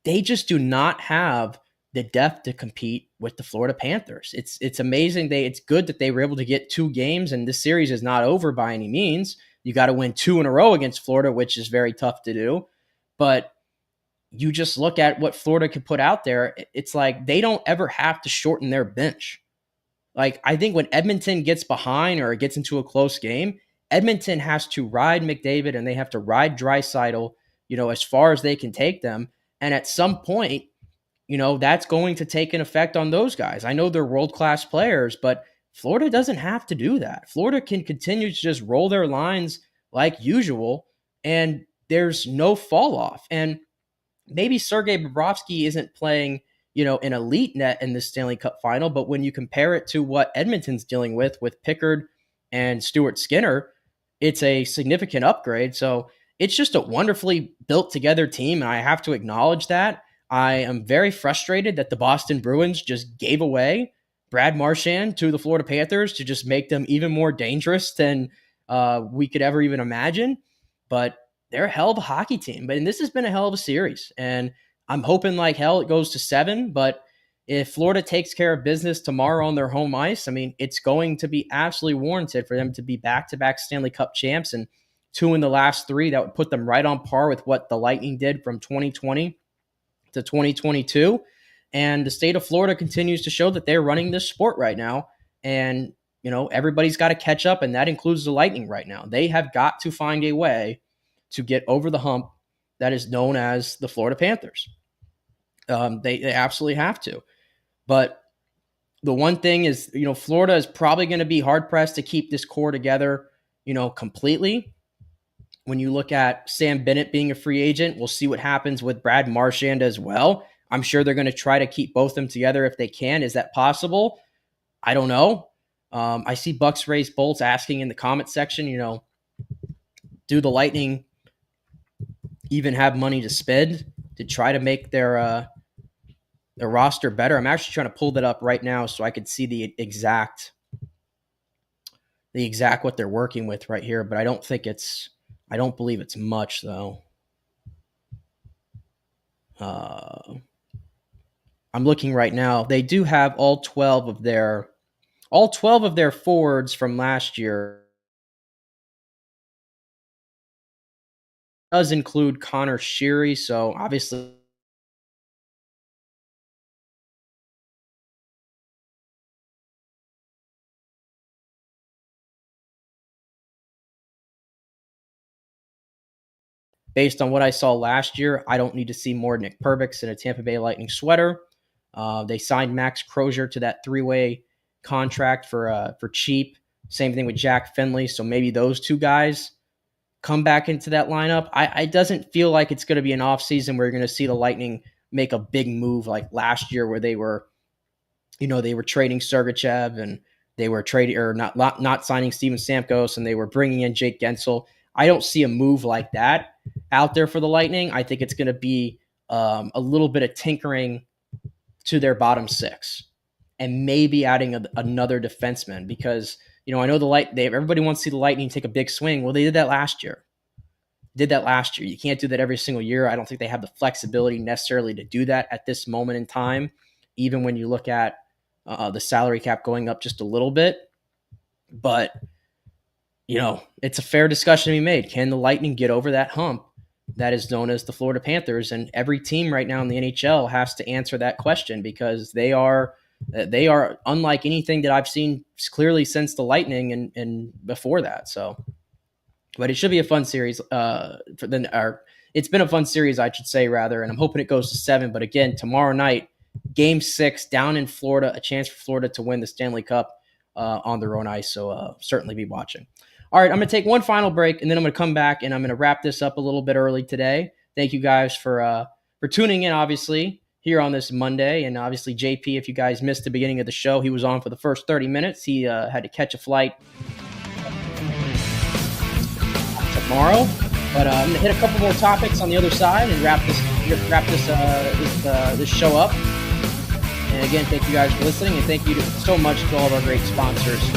they just do not have the depth to compete with the Florida Panthers. It's amazing. It's good that they were able to get 2 games, and this series is not over by any means. You got to win 2 in a row against Florida, which is very tough to do. But you just look at what Florida could put out there. It's like they don't ever have to shorten their bench. Like, I think when Edmonton gets behind or it gets into a close game, Edmonton has to ride McDavid and they have to ride Draisaitl, as far as they can take them. And at some point, that's going to take an effect on those guys. I know they're world-class players, but Florida doesn't have to do that. Florida can continue to just roll their lines like usual, and there's no fall off. And maybe Sergei Bobrovsky isn't playing, an elite net in the Stanley Cup final, but when you compare it to what Edmonton's dealing with Pickard and Stuart Skinner, it's a significant upgrade. So it's just a wonderfully built together team, and I have to acknowledge that. I am very frustrated that the Boston Bruins just gave away Brad Marchand to the Florida Panthers to just make them even more dangerous than we could ever even imagine. But they're a hell of a hockey team. And this has been a hell of a series. And I'm hoping like hell it goes to 7. But if Florida takes care of business tomorrow on their home ice, I mean, it's going to be absolutely warranted for them to be back-to-back Stanley Cup champs and 2 in the last 3. That would put them right on par with what the Lightning did from 2020 to 2022. And the state of Florida continues to show that they're running this sport right now. And, everybody's got to catch up, and that includes the Lightning right now. They have got to find a way to get over the hump that is known as the Florida Panthers. They absolutely have to. But the one thing is, Florida is probably going to be hard-pressed to keep this core together, completely. When you look at Sam Bennett being a free agent, we'll see what happens with Brad Marchand as well. I'm sure they're going to try to keep both of them together if they can. Is that possible? I don't know. I see Bucks Raise Bolts asking in the comment section, do the Lightning even have money to spend to try to make their roster better? I'm actually trying to pull that up right now so I could see the exact what they're working with right here, but I don't believe it's much though. I'm looking right now. They do have all 12 of their forwards from last year. It does include Connor Sheary, so obviously based on what I saw last year, I don't need to see more Nick Perbix in a Tampa Bay Lightning sweater. They signed Max Crozier to that 3-way contract for cheap. Same thing with Jack Finley. So maybe those 2 guys come back into that lineup. It doesn't feel like it's going to be an offseason where you're going to see the Lightning make a big move like last year where they were trading Sergachev and they were trading or not signing Steven Stamkos and they were bringing in Jake Gensel. I don't see a move like that out there for the Lightning. I think it's going to be a little bit of tinkering to their bottom 6 and maybe adding another defenseman because, I know everybody wants to see the Lightning take a big swing. Well, they did that last year. You can't do that every single year. I don't think they have the flexibility necessarily to do that at this moment in time, even when you look at the salary cap going up just a little bit. But, it's a fair discussion to be made. Can the Lightning get over that hump that is known as the Florida Panthers? And every team right now in the NHL has to answer that question because they are unlike anything that I've seen clearly since the Lightning and before that. So, but it should be a fun series. It's been a fun series, I should say, rather, and I'm hoping it goes to 7. But again, tomorrow night, Game 6 down in Florida, a chance for Florida to win the Stanley Cup on their own ice. So certainly be watching. All right, I'm going to take one final break, and then I'm going to come back, and I'm going to wrap this up a little bit early today. Thank you guys for tuning in, obviously, here on this Monday. And obviously, JP, if you guys missed the beginning of the show, he was on for the first 30 minutes. He had to catch a flight tomorrow. But I'm going to hit a couple more topics on the other side and wrap this show up. And again, thank you guys for listening, and thank you so much to all of our great sponsors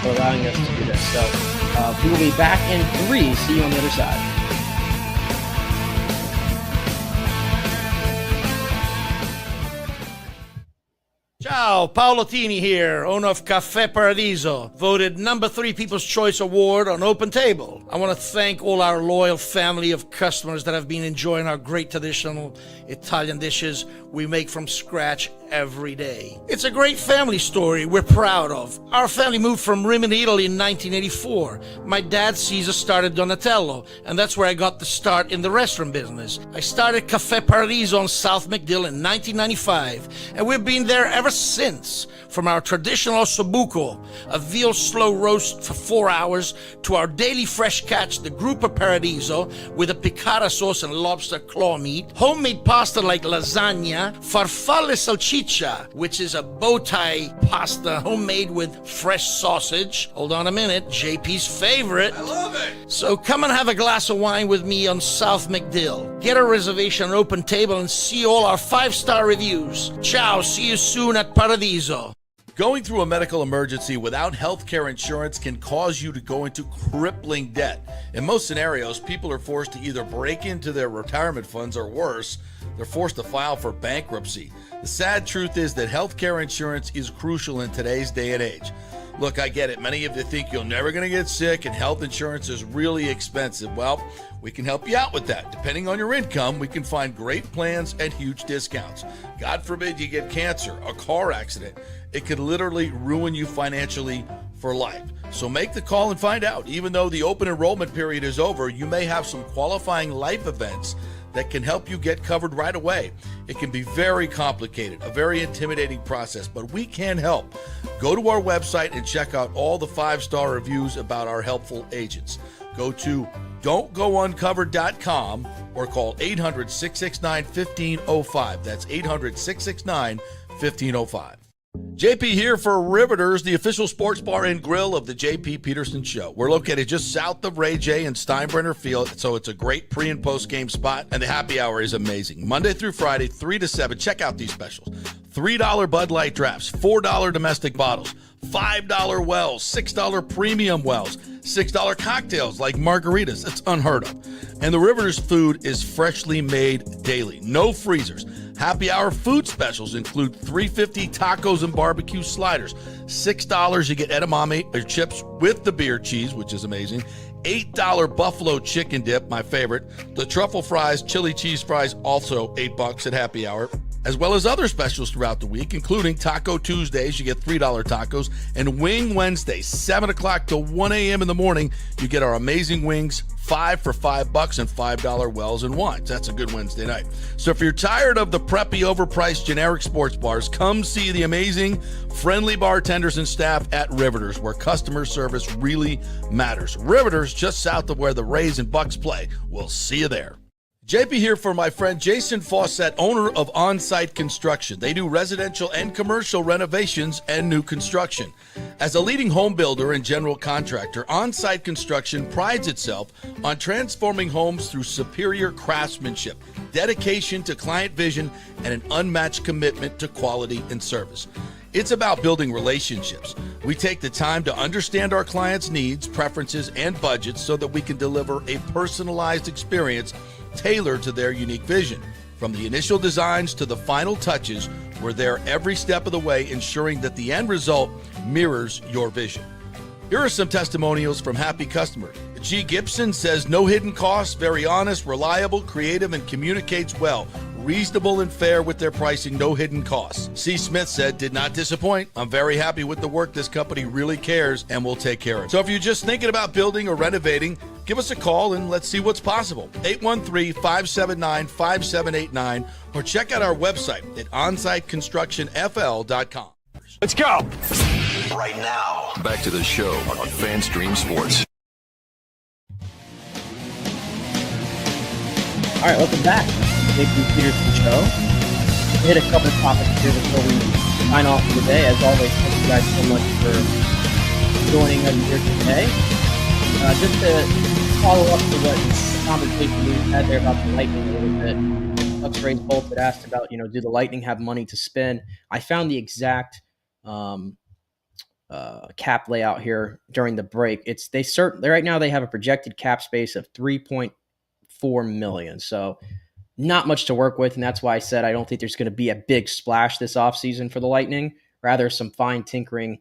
for allowing us to do this. So we will be back in 3. See you on the other side. Ciao, Paolo Tini here, owner of Caffè Paradiso, voted number 3 People's Choice Award on Open Table. I want to thank all our loyal family of customers that have been enjoying our great traditional Italian dishes we make from scratch every day. It's a great family story we're proud of. Our family moved from Rimini, Italy in 1984. My dad, Caesar, started Donatello, and that's where I got the start in the restaurant business. I started Caffè Paradiso on South McDill in 1995, and we've been there ever since. From our traditional ossobuco, a veal slow roast for 4 hours, to our daily fresh catch, the Gruppo Paradiso, with a piccata sauce and lobster claw meat, homemade pasta like lasagna, farfalle salchicha, which is a bow tie pasta homemade with fresh sausage. Hold on a minute, JP's favorite. I love it. So come and have a glass of wine with me on South McDill. Get a reservation on Open Table and see all our 5-star reviews. Ciao, see you soon at Paradiso. Going through a medical emergency without healthcare insurance can cause you to go into crippling debt. In most scenarios, people are forced to either break into their retirement funds or worse, they're forced to file for bankruptcy. The sad truth is that healthcare insurance is crucial in today's day and age. Look, I get it. Many of you think you're never going to get sick and health insurance is really expensive. Well, we can help you out with that. Depending on your income, we can find great plans and huge discounts. God forbid you get cancer, a car accident. It could literally ruin you financially for life. So make the call and find out. Even though the open enrollment period is over, you may have some qualifying life events that can help you get covered right away. It can be very complicated, a very intimidating process, but we can help. Go to our website and check out all the 5-star reviews about our helpful agents. Go to don'tgouncovered.com or call 800-669-1505. That's 800-669-1505. JP here for Riveters, the official sports bar and grill of the JP Peterson Show. We're located just south of Ray J and Steinbrenner Field, so it's a great pre- and post-game spot, and the happy hour is amazing. Monday through Friday, 3 to 7. Check out these specials. $3 Bud Light drafts, $4 domestic bottles, $5 wells, $6 premium wells, $6 cocktails like margaritas. It's unheard of. And the Riveters food is freshly made daily. No freezers. Happy hour food specials include $3.50 tacos and barbecue sliders. $6 you get edamame or chips with the beer cheese, which is amazing. $8 buffalo chicken dip, my favorite. The truffle fries, chili cheese fries, also $8 at happy hour. As well as other specials throughout the week, including Taco Tuesdays, you get $3 tacos, and Wing Wednesdays, 7 o'clock to 1 a.m. in the morning, you get our amazing wings, 5 for $5 and $5 wells and wines. That's a good Wednesday night. So if you're tired of the preppy, overpriced, generic sports bars, come see the amazing, friendly bartenders and staff at Riveters, where customer service really matters. Riveters, just south of where the Rays and Bucs play. We'll see you there. JP here for my friend Jason Fawcett, owner of On-Site Construction. They do residential and commercial renovations and new construction. As a leading home builder and general contractor, On-Site Construction prides itself on transforming homes through superior craftsmanship, dedication to client vision, and an unmatched commitment to quality and service. It's about building relationships. We take the time to understand our clients' needs, preferences, and budgets so that we can deliver a personalized experience tailored to their unique vision. From the initial designs to the final touches, we're there every step of the way, ensuring that the end result mirrors your vision. Here are some testimonials from happy customers. G. Gibson says, no hidden costs, very honest, reliable, creative, and communicates well. Reasonable and fair with their pricing, no hidden costs. C. Smith said, did not disappoint. I'm very happy with the work. This company really cares and will take care of it. So if you're just thinking about building or renovating, give us a call and let's see what's possible. 813-579-5789 or check out our website at onsiteconstructionfl.com. Let's go. Right now, back to the show on FanStream Sports. All right, welcome back. JP Peterson Show. We hit a couple of topics here before we sign off for the day. As always, thank you guys so much for joining us here today. Just to follow up to what the conversation we had there about the Lightning a little bit. Bucs Rays both had asked about, do the Lightning have money to spend? I found the exact cap layout here during the break. Right now they have a projected cap space of $3.4 million. So not much to work with, and that's why I said I don't think there's going to be a big splash this offseason for the Lightning, rather some fine tinkering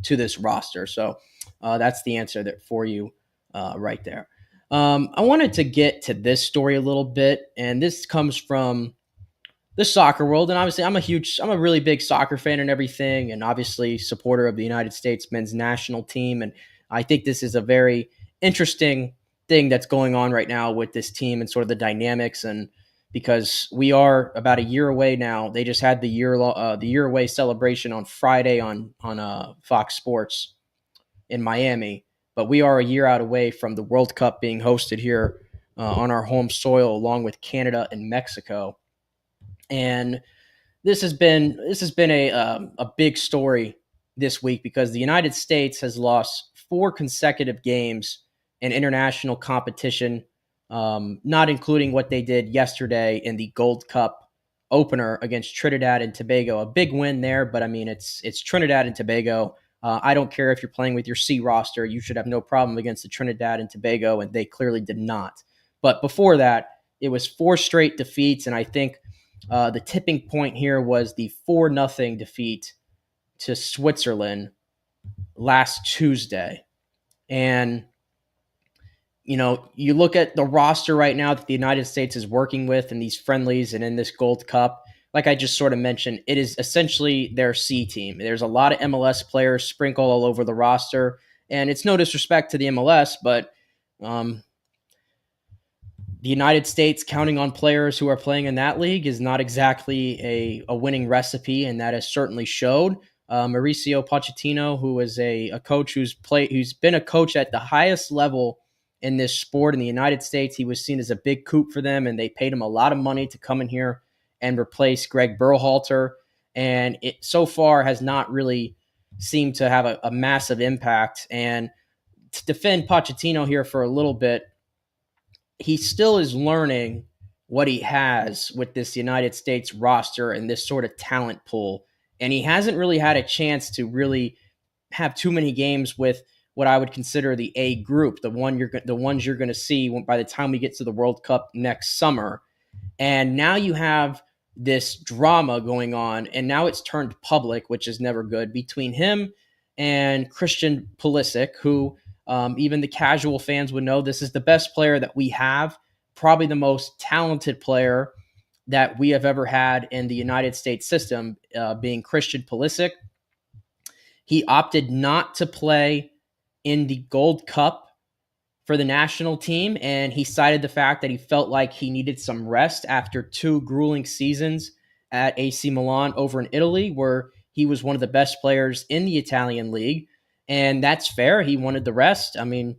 to this roster. So that's the answer that for you right there. I wanted to get to this story a little bit, and this comes from the soccer world. And obviously I'm a really big soccer fan and everything, and obviously supporter of the United States men's national team. And I think this is a very interesting thing that's going on right now with this team and sort of the dynamics. And because we are about a year away now, they just had the year away celebration on Friday on Fox Sports in Miami, but we are a year out away from the World Cup being hosted here on our home soil, along with Canada and Mexico. And this has been a big story this week because the United States has lost 4 consecutive games in international competition, not including what they did yesterday in the Gold Cup opener against Trinidad and Tobago. A big win there, but I mean it's Trinidad and Tobago. I don't care if you're playing with your C roster. You should have no problem against the Trinidad and Tobago, and they clearly did not. But before that, it was 4 straight defeats, and I think the tipping point here was the 4-0 defeat to Switzerland last Tuesday. And, you know, you look at the roster right now that the United States is working with in these friendlies and in this Gold Cup. Like I just sort of mentioned, it is essentially their C team. There's a lot of MLS players sprinkled all over the roster, and it's no disrespect to the MLS, but the United States counting on players who are playing in that league is not exactly a winning recipe, and that has certainly showed. Mauricio Pochettino, who is a coach who's been a coach at the highest level in this sport in the United States. He was seen as a big coup for them, and they paid him a lot of money to come in here and replace Greg Berhalter, and it so far has not really seemed to have a massive impact. And to defend Pochettino here for a little bit, he still is learning what he has with this United States roster and this sort of talent pool. And he hasn't really had a chance to really have too many games with what I would consider the A group, the ones you're going to see by the time we get to the World Cup next summer. And now you have this drama going on, and now it's turned public, which is never good, between him and Christian Pulisic, who even the casual fans would know this is the best player that we have, probably the most talented player that we have ever had in the United States system, being Christian Pulisic. He opted not to play in the Gold Cup for the national team, and he cited the fact that he felt like he needed some rest after 2 grueling seasons at AC Milan over in Italy, where he was one of the best players in the Italian league. And that's fair. He wanted the rest. I mean,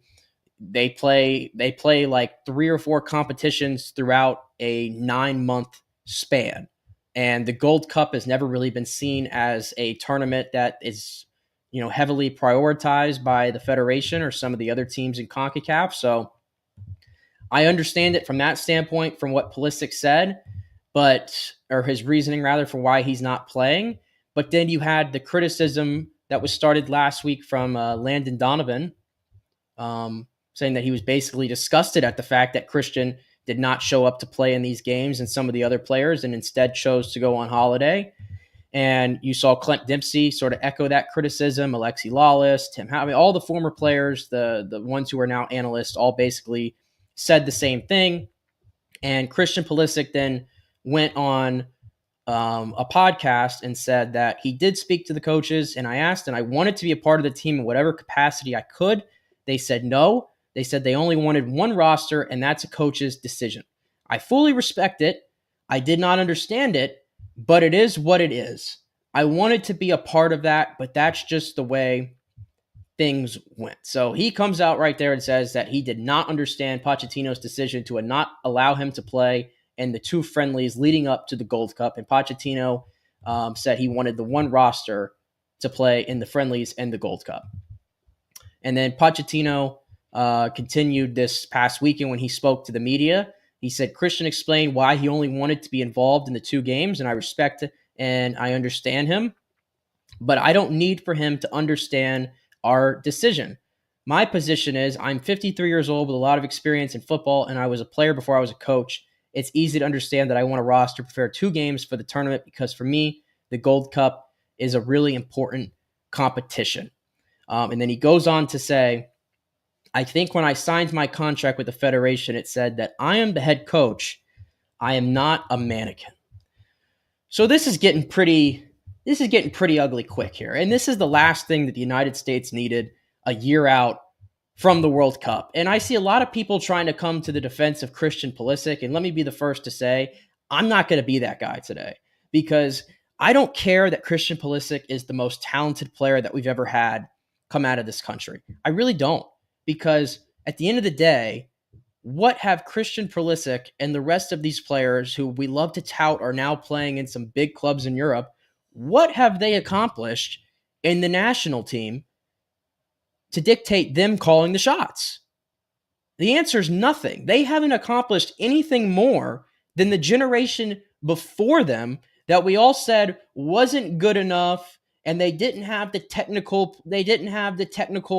they play like 3 or 4 competitions throughout a 9-month span. And the Gold Cup has never really been seen as a tournament that is, heavily prioritized by the Federation or some of the other teams in CONCACAF. So I understand it from that standpoint, from what Pulisic said, or his reasoning rather for why he's not playing. But then you had the criticism that was started last week from Landon Donovan, saying that he was basically disgusted at the fact that Christian did not show up to play in these games and some of the other players and instead chose to go on holiday. And you saw Clint Dempsey sort of echo that criticism, Alexi Lawless, Tim Howe, all the former players, the ones who are now analysts, all basically said the same thing. And Christian Pulisic then went on a podcast and said that he did speak to the coaches, and I asked, and I wanted to be a part of the team in whatever capacity I could. They said no. They said they only wanted one roster, and that's a coach's decision. I fully respect it. I did not understand it, but it is what it is. I wanted to be a part of that, but that's just the way things went. So he comes out right there and says that he did not understand Pochettino's decision to not allow him to play in the 2 friendlies leading up to the Gold Cup. And Pochettino said he wanted the one roster to play in the friendlies and the Gold Cup. And then Pochettino continued this past weekend when he spoke to the media. He said Christian explained why he only wanted to be involved in the 2 games, and I respect it and I understand him, but I don't need for him to understand our decision. My position is I'm 53 years old with a lot of experience in football, and I was a player before I was a coach, it's easy to understand that I want a roster prepare 2 games for the tournament because for me, the Gold Cup is a really important competition. And then he goes on to say, I think when I signed my contract with the Federation, it said that I am the head coach. I am not a mannequin. So this is getting pretty ugly quick here. And this is the last thing that the United States needed a year out from the World Cup. And I see a lot of people trying to come to the defense of Christian Pulisic. And let me be the first to say, I'm not going to be that guy today because I don't care that Christian Pulisic is the most talented player that we've ever had come out of this country. I really don't, because at the end of the day, what have Christian Pulisic and the rest of these players who we love to tout are now playing in some big clubs in Europe, what have they accomplished in the national team to dictate them calling the shots? The answer is nothing. They haven't accomplished anything more than the generation before them that we all said wasn't good enough, and they didn't have the technical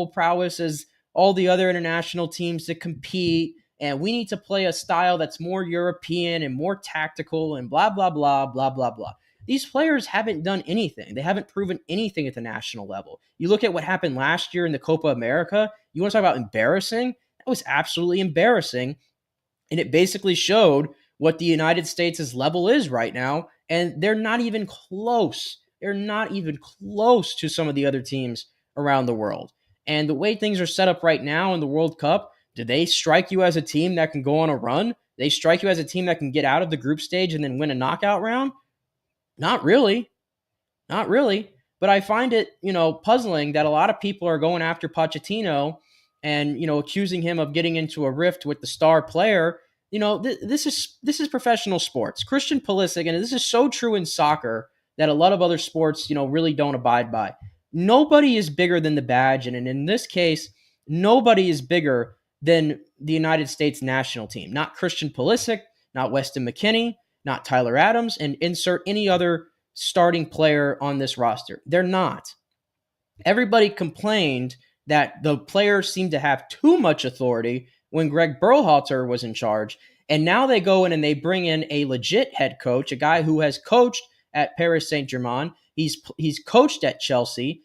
prowess as all the other international teams to compete, and we need to play a style that's more European and more tactical and blah, blah, blah, blah, blah, blah. These players haven't done anything. They haven't proven anything at the national level. You look at what happened last year in the Copa America. You want to talk about embarrassing? That was absolutely embarrassing. And it basically showed what the United States' level is right now. And they're not even close. They're not even close to some of the other teams around the world. And the way things are set up right now in the World Cup, do they strike you as a team that can go on a run? They strike you as a team that can get out of the group stage and then win a knockout round? Not really. Not really. But I find it, puzzling that a lot of people are going after Pochettino and, accusing him of getting into a rift with the star player. This is professional sports. Christian Pulisic, and this is so true in soccer that a lot of other sports, really don't abide by. Nobody is bigger than the badge, and in this case, nobody is bigger than the United States national team. Not Christian Pulisic, not Weston McKennie, not Tyler Adams, and insert any other starting player on this roster. They're not. Everybody complained that the players seemed to have too much authority when Greg Berhalter was in charge, and now they go in and they bring in a legit head coach, a guy who has coached at Paris Saint-Germain. He's coached at Chelsea.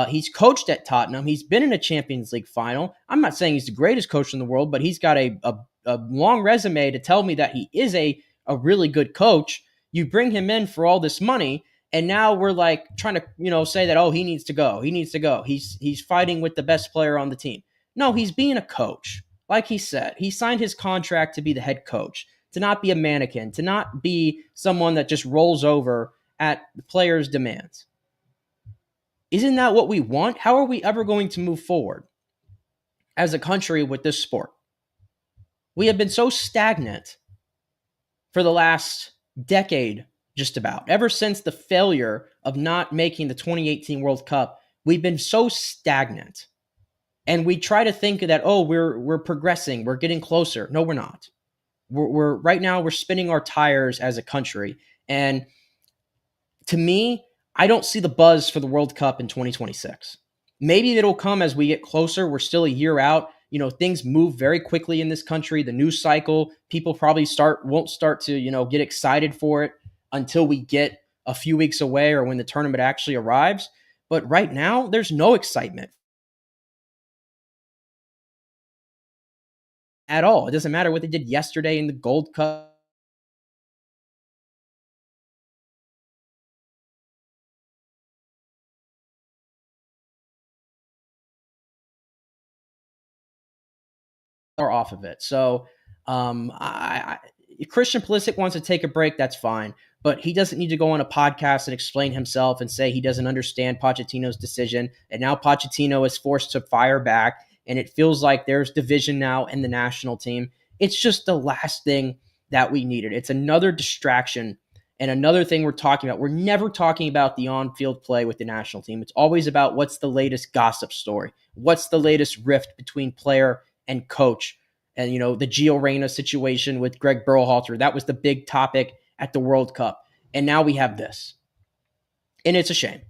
He's coached at Tottenham. He's been in a Champions League final. I'm not saying he's the greatest coach in the world, but he's got a long resume to tell me that he is a really good coach. You bring him in for all this money, and now we're like trying to, say that, oh, he needs to go. He needs to go. He's fighting with the best player on the team. No, he's being a coach. Like he said, he signed his contract to be the head coach, to not be a mannequin, to not be someone that just rolls over at the players' demands. Isn't that what we want? How are we ever going to move forward as a country with this sport? We have been so stagnant for the last decade, just about. Ever since the failure of not making the 2018 World Cup, we've been so stagnant. And we try to think that, oh, we're progressing, we're getting closer. No, we're not. We're right now we're spinning our tires as a country. And to me, I don't see the buzz for the World Cup in 2026. Maybe it'll come as we get closer. We're still a year out. Things move very quickly in this country. The news cycle, people probably won't start to, get excited for it until we get a few weeks away or when the tournament actually arrives. But right now, there's no excitement at all. It doesn't matter what they did yesterday in the Gold Cup. Or off of it. So Christian Pulisic wants to take a break, that's fine. But he doesn't need to go on a podcast and explain himself and say he doesn't understand Pochettino's decision. And now Pochettino is forced to fire back. And it feels like there's division now in the national team. It's just the last thing that we needed. It's another distraction and another thing we're talking about. We're never talking about the on-field play with the national team. It's always about what's the latest gossip story. What's the latest rift between player and coach. And, the Gio Reyna situation with Greg Berhalter, that was the big topic at the World Cup. And now we have this. And it's a shame.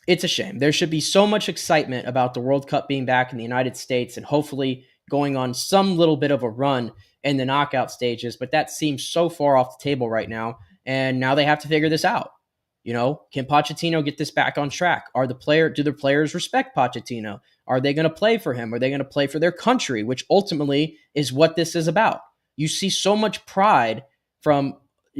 It's a shame. There should be so much excitement about the World Cup being back in the United States and hopefully going on some little bit of a run in the knockout stages, but that seems so far off the table right now. And now they have to figure this out. Can Pochettino get this back on track? Do the players respect Pochettino? Are they going to play for him? Are they going to play for their country, which ultimately is what this is about? You see so much pride from,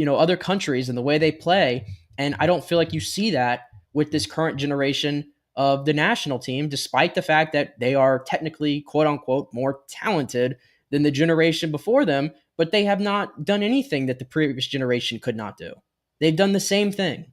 other countries and the way they play. And I don't feel like you see that with this current generation of the national team, despite the fact that they are technically, quote unquote, more talented than the generation before them, but they have not done anything that the previous generation could not do. They've done the same thing.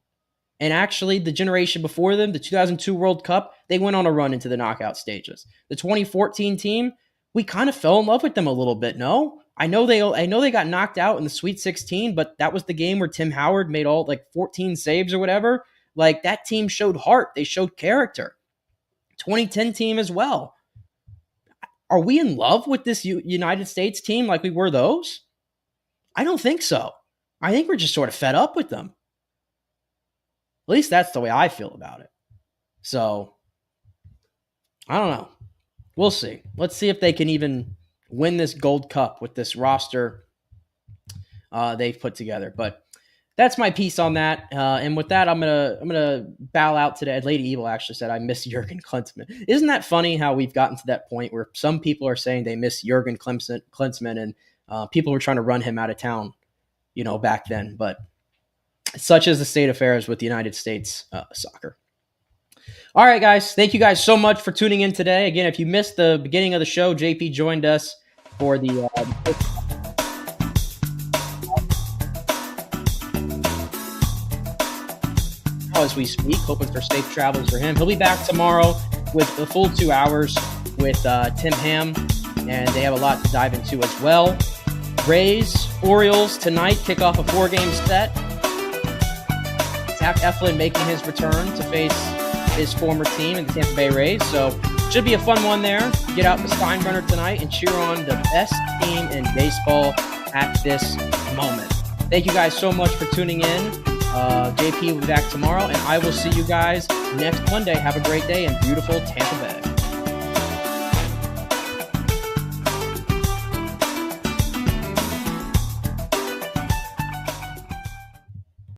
And actually, the generation before them, the 2002 World Cup, they went on a run into the knockout stages. The 2014 team, we kind of fell in love with them a little bit, no? I know they got knocked out in the Sweet 16, but that was the game where Tim Howard made 14 saves or whatever. That team showed heart. They showed character. 2010 team as well. Are we in love with this United States team like we were those? I don't think so. I think we're just sort of fed up with them. At least that's the way I feel about it. So, I don't know. We'll see. Let's see if they can even win this Gold Cup with this roster they've put together. But that's my piece on that. And with that, I'm gonna bow out today. Lady Evil actually said, I miss Jurgen Klinsmann. Isn't that funny how we've gotten to that point where some people are saying they miss Jurgen Klinsmann and people were trying to run him out of town, back then. But such is the state of affairs with the United States soccer. All right, guys. Thank you guys so much for tuning in today. Again, if you missed the beginning of the show, JP joined us for the as we speak, hoping for safe travels for him. He'll be back tomorrow with the full 2 hours with Tim Ham, and they have a lot to dive into as well. Rays, Orioles tonight kick off a 4-game set. Zach Eflin making his return to face his former team in the Tampa Bay Rays. So should be a fun one there. Get out the Steinbrenner tonight and cheer on the best team in baseball at this moment. Thank you guys so much for tuning in. JP will be back tomorrow, and I will see you guys next Monday. Have a great day in beautiful Tampa Bay.